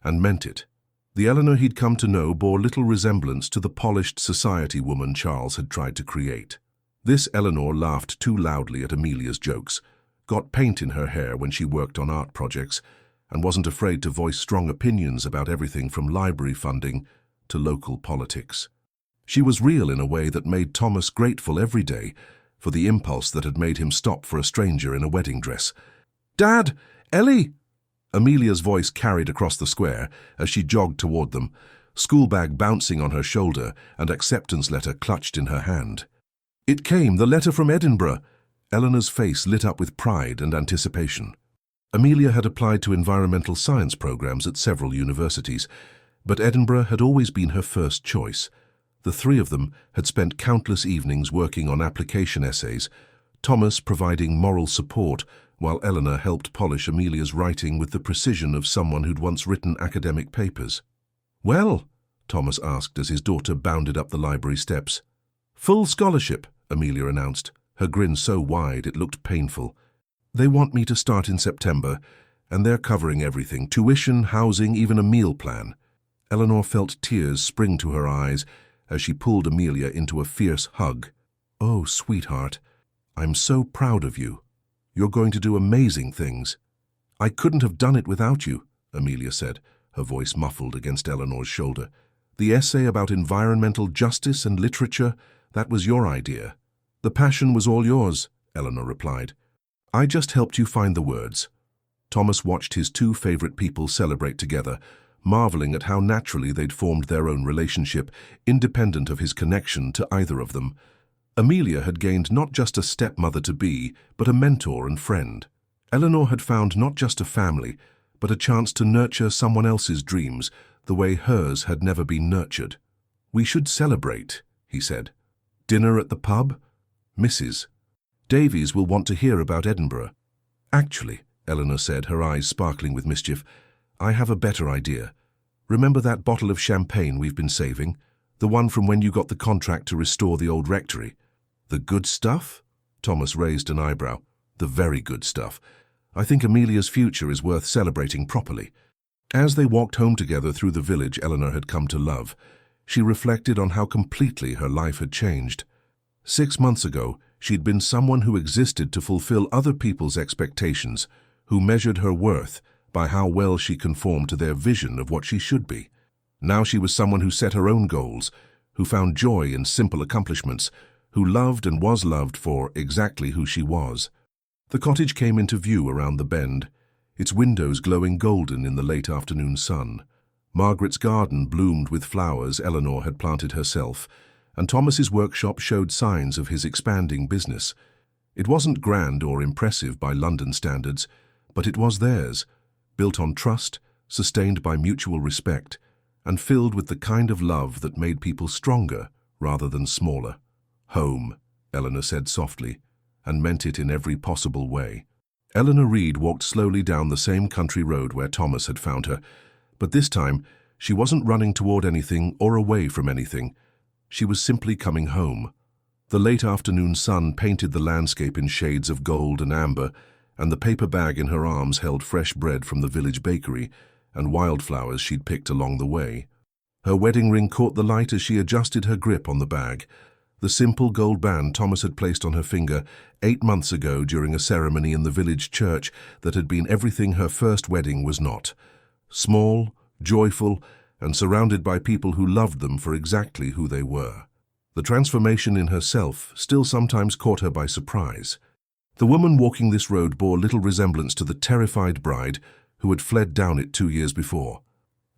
and meant it. The Eleanor he'd come to know bore little resemblance to the polished society woman Charles had tried to create. This Eleanor laughed too loudly at Amelia's jokes, got paint in her hair when she worked on art projects, and wasn't afraid to voice strong opinions about everything from library funding to local politics. She was real in a way that made Thomas grateful every day for the impulse that had made him stop for a stranger in a wedding dress. "Dad! Ellie!" Amelia's voice carried across the square as she jogged toward them, schoolbag bouncing on her shoulder and acceptance letter clutched in her hand. "It came, the letter from Edinburgh." Eleanor's face lit up with pride and anticipation. Amelia had applied to environmental science programs at several universities, but Edinburgh had always been her first choice. The three of them had spent countless evenings working on application essays, Thomas providing moral support while Eleanor helped polish Amelia's writing with the precision of someone who'd once written academic papers. "Well?" Thomas asked as his daughter bounded up the library steps. "Full scholarship," Amelia announced, her grin so wide it looked painful. "They want me to start in September, and they're covering everything, tuition, housing, even a meal plan." Eleanor felt tears spring to her eyes as she pulled Amelia into a fierce hug. "Oh, sweetheart, I'm so proud of you. You're going to do amazing things." "I couldn't have done it without you," Amelia said, her voice muffled against Eleanor's shoulder. "The essay about environmental justice and literature, that was your idea." "The passion was all yours," Eleanor replied. "I just helped you find the words." Thomas watched his two favorite people celebrate together, marveling at how naturally they'd formed their own relationship, independent of his connection to either of them. Amelia had gained not just a stepmother-to-be, but a mentor and friend. Eleanor had found not just a family, but a chance to nurture someone else's dreams the way hers had never been nurtured. "We should celebrate," he said. "Dinner at the pub? Mrs. Davies will want to hear about Edinburgh." "Actually," Eleanor said, her eyes sparkling with mischief, "I have a better idea. Remember that bottle of champagne we've been saving? The one from when you got the contract to restore the old rectory?" "The good stuff?" Thomas raised an eyebrow. "The very good stuff. I think Amelia's future is worth celebrating properly." As they walked home together through the village Eleanor had come to love, she reflected on how completely her life had changed. 6 months ago, she'd been someone who existed to fulfill other people's expectations, who measured her worth by how well she conformed to their vision of what she should be. Now she was someone who set her own goals, who found joy in simple accomplishments, who loved and was loved for exactly who she was. The cottage came into view around the bend, its windows glowing golden in the late afternoon sun. Margaret's garden bloomed with flowers Eleanor had planted herself, and Thomas's workshop showed signs of his expanding business. It wasn't grand or impressive by London standards, but it was theirs, built on trust, sustained by mutual respect, and filled with the kind of love that made people stronger rather than smaller. "Home," Eleanor said softly, and meant it in every possible way. Eleanor Reed walked slowly down the same country road where Thomas had found her, but this time she wasn't running toward anything or away from anything. She was simply coming home. The late afternoon sun painted the landscape in shades of gold and amber, and the paper bag in her arms held fresh bread from the village bakery and wildflowers she'd picked along the way. Her wedding ring caught the light as she adjusted her grip on the bag. The simple gold band Thomas had placed on her finger 8 months ago during a ceremony in the village church that had been everything her first wedding was not. Small, joyful, and surrounded by people who loved them for exactly who they were. The transformation in herself still sometimes caught her by surprise. The woman walking this road bore little resemblance to the terrified bride who had fled down it 2 years before.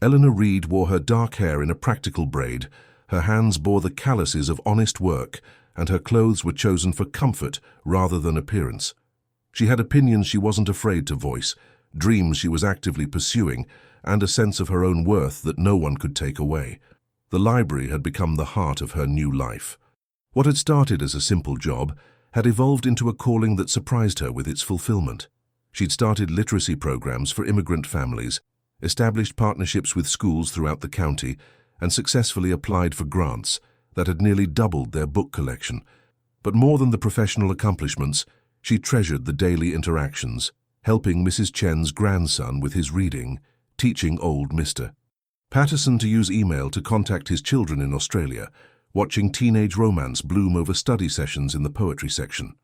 Eleanor Reed wore her dark hair in a practical braid, her hands bore the calluses of honest work, and her clothes were chosen for comfort rather than appearance. She had opinions she wasn't afraid to voice, dreams she was actively pursuing, and a sense of her own worth that no one could take away. The library had become the heart of her new life. What had started as a simple job had evolved into a calling that surprised her with its fulfillment. She'd started literacy programs for immigrant families, established partnerships with schools throughout the county, and successfully applied for grants that had nearly doubled their book collection. But more than the professional accomplishments, she treasured the daily interactions, helping Mrs. Chen's grandson with his reading, teaching old Mr. Patterson to use email to contact his children in Australia, watching teenage romance bloom over study sessions in the poetry section.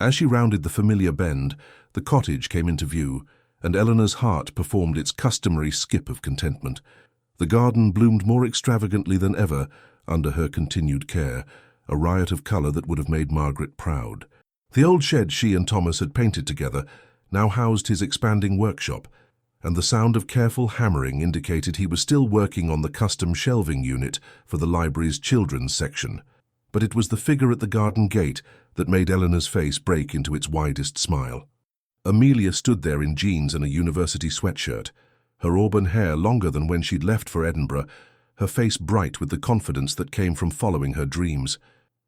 As she rounded the familiar bend, the cottage came into view, and Eleanor's heart performed its customary skip of contentment. The garden bloomed more extravagantly than ever under her continued care, a riot of colour that would have made Margaret proud. The old shed she and Thomas had painted together now housed his expanding workshop, and the sound of careful hammering indicated he was still working on the custom shelving unit for the library's children's section. But it was the figure at the garden gate that made Eleanor's face break into its widest smile. Amelia stood there in jeans and a university sweatshirt, her auburn hair longer than when she'd left for Edinburgh, her face bright with the confidence that came from following her dreams.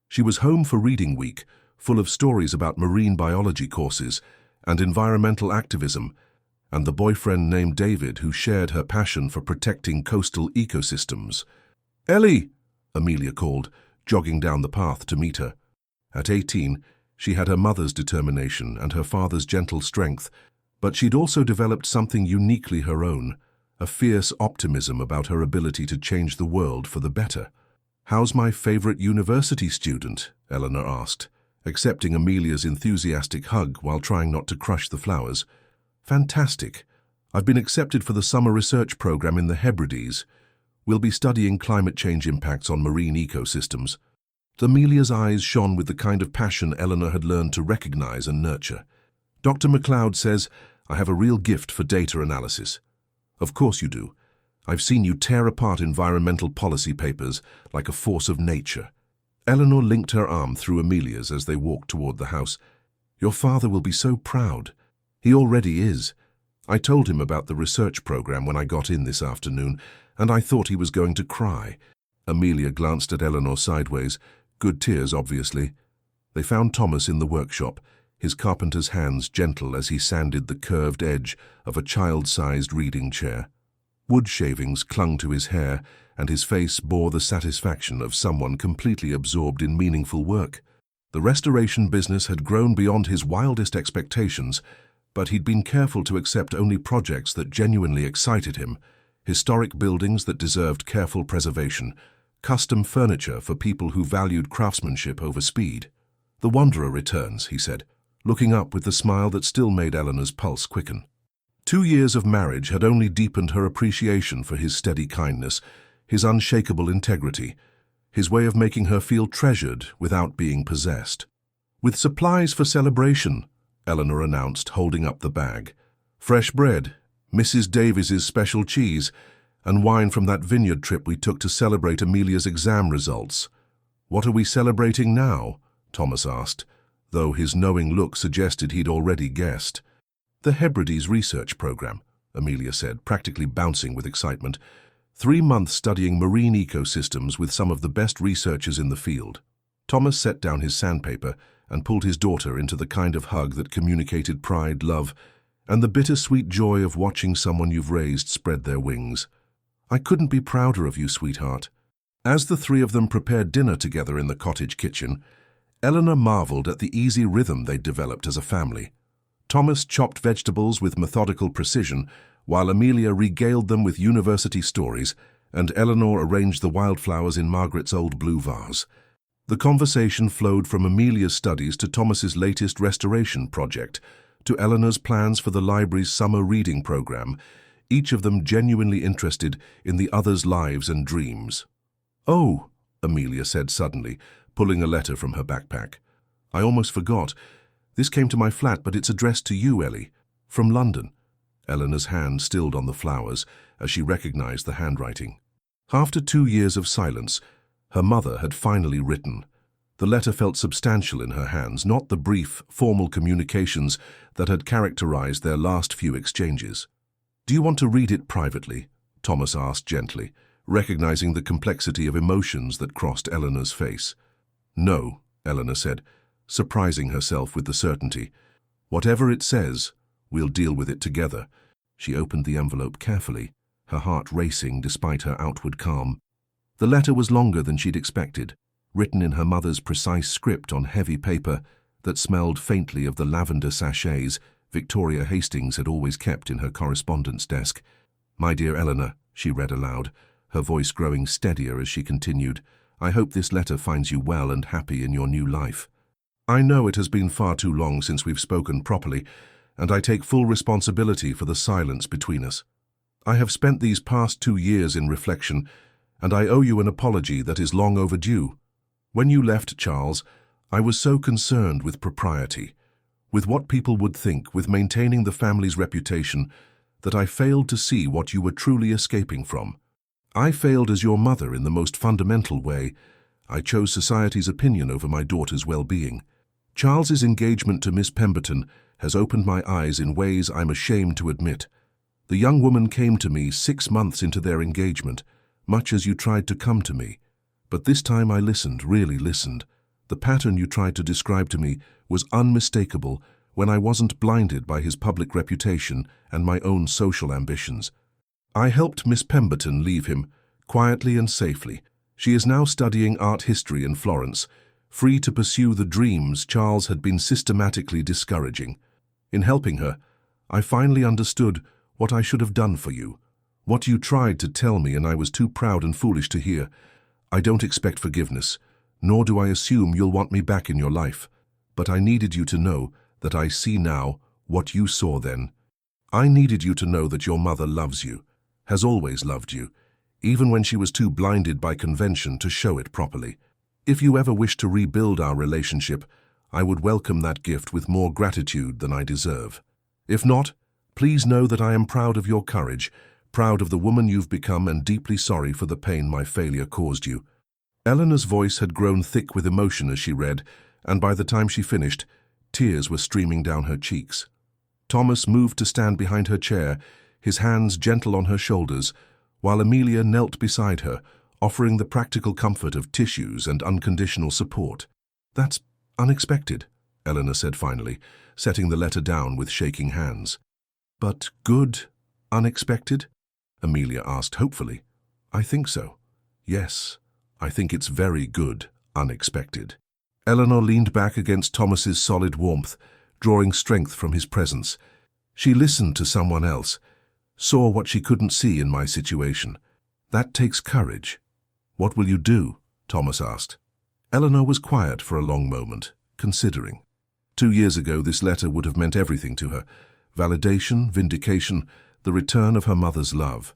She was home for reading week, full of stories about marine biology courses and environmental activism, and the boyfriend named David who shared her passion for protecting coastal ecosystems. "Ellie!" Amelia called, jogging down the path to meet her. At 18, she had her mother's determination and her father's gentle strength, but she'd also developed something uniquely her own, a fierce optimism about her ability to change the world for the better. "How's my favorite university student?" Eleanor asked, accepting Amelia's enthusiastic hug while trying not to crush the flowers. "Fantastic. I've been accepted for the summer research program in the Hebrides. We'll be studying climate change impacts on marine ecosystems." Amelia's eyes shone with the kind of passion Eleanor had learned to recognize and nurture. "Dr. MacLeod says I have a real gift for data analysis." "Of course you do. I've seen you tear apart environmental policy papers like a force of nature." Eleanor linked her arm through Amelia's as they walked toward the house. "Your father will be so proud. He already is. I told him about the research program when I got in this afternoon, and I thought he was going to cry." Amelia glanced at Eleanor sideways, good tears obviously. They found Thomas in the workshop, his carpenter's hands gentle as he sanded the curved edge of a child-sized reading chair. Wood shavings clung to his hair, and his face bore the satisfaction of someone completely absorbed in meaningful work. The restoration business had grown beyond his wildest expectations, but he'd been careful to accept only projects that genuinely excited him, historic buildings that deserved careful preservation, custom furniture for people who valued craftsmanship over speed. "The wanderer returns," he said, looking up with the smile that still made Eleanor's pulse quicken. 2 years of marriage had only deepened her appreciation for his steady kindness, his unshakable integrity, his way of making her feel treasured without being possessed. "With supplies for celebration," Eleanor announced, holding up the bag. "Fresh bread, Mrs. Davies's special cheese, and wine from that vineyard trip we took to celebrate Amelia's exam results." "What are we celebrating now?" Thomas asked, though his knowing look suggested he'd already guessed. "The Hebrides research program," Amelia said, practically bouncing with excitement. 3 months studying marine ecosystems with some of the best researchers in the field. Thomas set down his sandpaper and pulled his daughter into the kind of hug that communicated pride, love, and the bittersweet joy of watching someone you've raised spread their wings. "I couldn't be prouder of you, sweetheart." As the 3 of them prepared dinner together in the cottage kitchen, Eleanor marveled at the easy rhythm they'd developed as a family. Thomas chopped vegetables with methodical precision, while Amelia regaled them with university stories, and Eleanor arranged the wildflowers in Margaret's old blue vase. The conversation flowed from Amelia's studies to Thomas's latest restoration project, to Eleanor's plans for the library's summer reading program, each of them genuinely interested in the other's lives and dreams. "Oh," Amelia said suddenly, pulling a letter from her backpack. "I almost forgot. This came to my flat, but it's addressed to you, Ellie. From London." Eleanor's hand stilled on the flowers as she recognized the handwriting. After 2 years of silence, her mother had finally written. The letter felt substantial in her hands, not the brief, formal communications that had characterized their last few exchanges. "Do you want to read it privately?" Thomas asked gently, recognizing the complexity of emotions that crossed Eleanor's face. "No," Eleanor said, surprising herself with the certainty. "Whatever it says, we'll deal with it together." She opened the envelope carefully, her heart racing despite her outward calm. The letter was longer than she'd expected, written in her mother's precise script on heavy paper that smelled faintly of the lavender sachets Victoria Hastings had always kept in her correspondence desk. "My dear Eleanor," she read aloud, her voice growing steadier as she continued, "I hope this letter finds you well and happy in your new life. I know it has been far too long since we've spoken properly, and I take full responsibility for the silence between us. I have spent these past 2 years in reflection, and I owe you an apology that is long overdue. When you left, Charles, I was so concerned with propriety, with what people would think, with maintaining the family's reputation, that I failed to see what you were truly escaping from. I failed as your mother in the most fundamental way. I chose society's opinion over my daughter's well-being. Charles's engagement to Miss Pemberton has opened my eyes in ways I'm ashamed to admit. The young woman came to me 6 months into their engagement, much as you tried to come to me. But this time I listened, really listened. The pattern you tried to describe to me was unmistakable when I wasn't blinded by his public reputation and my own social ambitions. I helped Miss Pemberton leave him, quietly and safely. She is now studying art history in Florence, free to pursue the dreams Charles had been systematically discouraging. In helping her, I finally understood what I should have done for you, what you tried to tell me and I was too proud and foolish to hear. I don't expect forgiveness, nor do I assume you'll want me back in your life, but I needed you to know that I see now what you saw then. I needed you to know that your mother loves you, has always loved you, even when she was too blinded by convention to show it properly. If you ever wish to rebuild our relationship, I would welcome that gift with more gratitude than I deserve. If not, please know that I am proud of your courage, proud of the woman you've become, and deeply sorry for the pain my failure caused you. Eleanor's voice had grown thick with emotion as she read, and by the time she finished, tears were streaming down her cheeks. Thomas moved to stand behind her chair, his hands gentle on her shoulders, while Amelia knelt beside her, offering the practical comfort of tissues and unconditional support. "That's unexpected," Eleanor said finally, setting the letter down with shaking hands. "But good, unexpected?" Amelia asked hopefully. "I think so. Yes, I think it's very good, unexpected." Eleanor leaned back against Thomas's solid warmth, drawing strength from his presence. She listened to someone else, saw what she couldn't see in my situation. "That takes courage." "What will you do?" Thomas asked. Eleanor was quiet for a long moment, considering. 2 years ago, this letter would have meant everything to her. Validation, vindication, the return of her mother's love.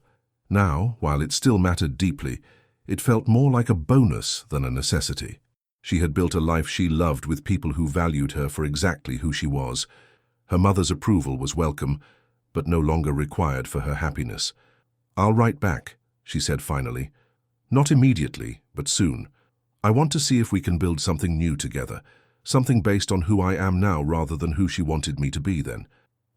Now, while it still mattered deeply, it felt more like a bonus than a necessity. She had built a life she loved with people who valued her for exactly who she was. Her mother's approval was welcome, but no longer required for her happiness. "I'll write back," she said finally. "Not immediately, but soon. I want to see if we can build something new together, something based on who I am now rather than who she wanted me to be then."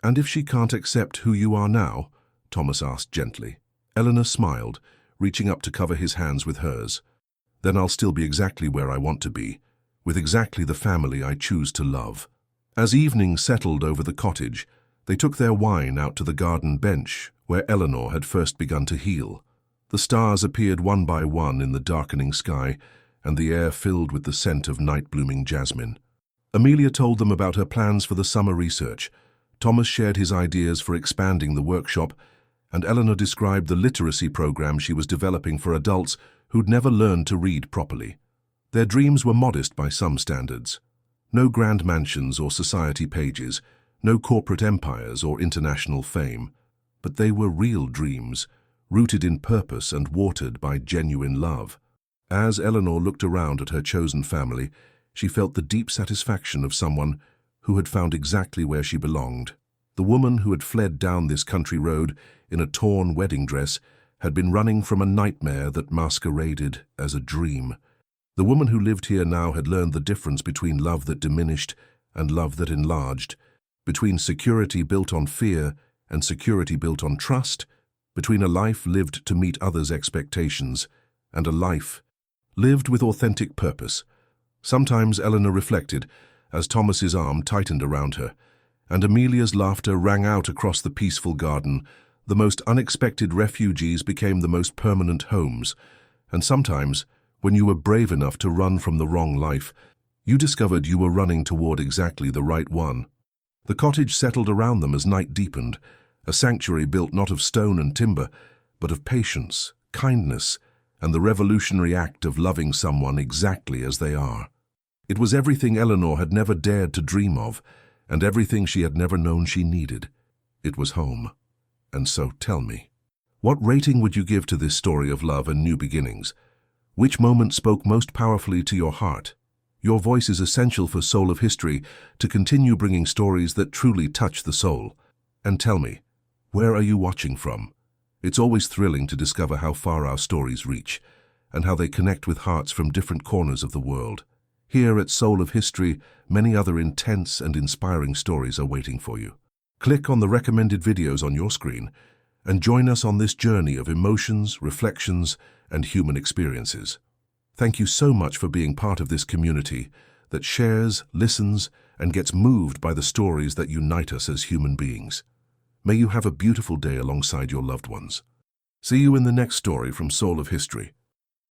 "And if she can't accept who you are now?" Thomas asked gently. Eleanor smiled, reaching up to cover his hands with hers. "Then I'll still be exactly where I want to be, with exactly the family I choose to love." As evening settled over the cottage, they took their wine out to the garden bench where Eleanor had first begun to heal. The stars appeared one by one in the darkening sky, and the air filled with the scent of night-blooming jasmine. Amelia told them about her plans for the summer research. Thomas shared his ideas for expanding the workshop, and Eleanor described the literacy program she was developing for adults who'd never learned to read properly. Their dreams were modest by some standards. No grand mansions or society pages, no corporate empires or international fame. But they were real dreams, rooted in purpose and watered by genuine love. As Eleanor looked around at her chosen family, she felt the deep satisfaction of someone who had found exactly where she belonged. The woman who had fled down this country road in a torn wedding dress had been running from a nightmare that masqueraded as a dream. The woman who lived here now had learned the difference between love that diminished and love that enlarged, between security built on fear and security built on trust, between a life lived to meet others' expectations and a life lived with authentic purpose. Sometimes Eleanor reflected as Thomas's arm tightened around her, and Amelia's laughter rang out across the peaceful garden. The most unexpected refugees became the most permanent homes, and sometimes, when you were brave enough to run from the wrong life, you discovered you were running toward exactly the right one. The cottage settled around them as night deepened, a sanctuary built not of stone and timber, but of patience, kindness, and the revolutionary act of loving someone exactly as they are. It was everything Eleanor had never dared to dream of, and everything she had never known she needed. It was home. And so tell me, what rating would you give to this story of love and new beginnings? Which moment spoke most powerfully to your heart? Your voice is essential for Soul of History to continue bringing stories that truly touch the soul. And tell me, where are you watching from? It's always thrilling to discover how far our stories reach and how they connect with hearts from different corners of the world. Here at Soul of History, many other intense and inspiring stories are waiting for you. Click on the recommended videos on your screen and join us on this journey of emotions, reflections, and human experiences. Thank you so much for being part of this community that shares, listens, and gets moved by the stories that unite us as human beings. May you have a beautiful day alongside your loved ones. See you in the next story from Soul of History.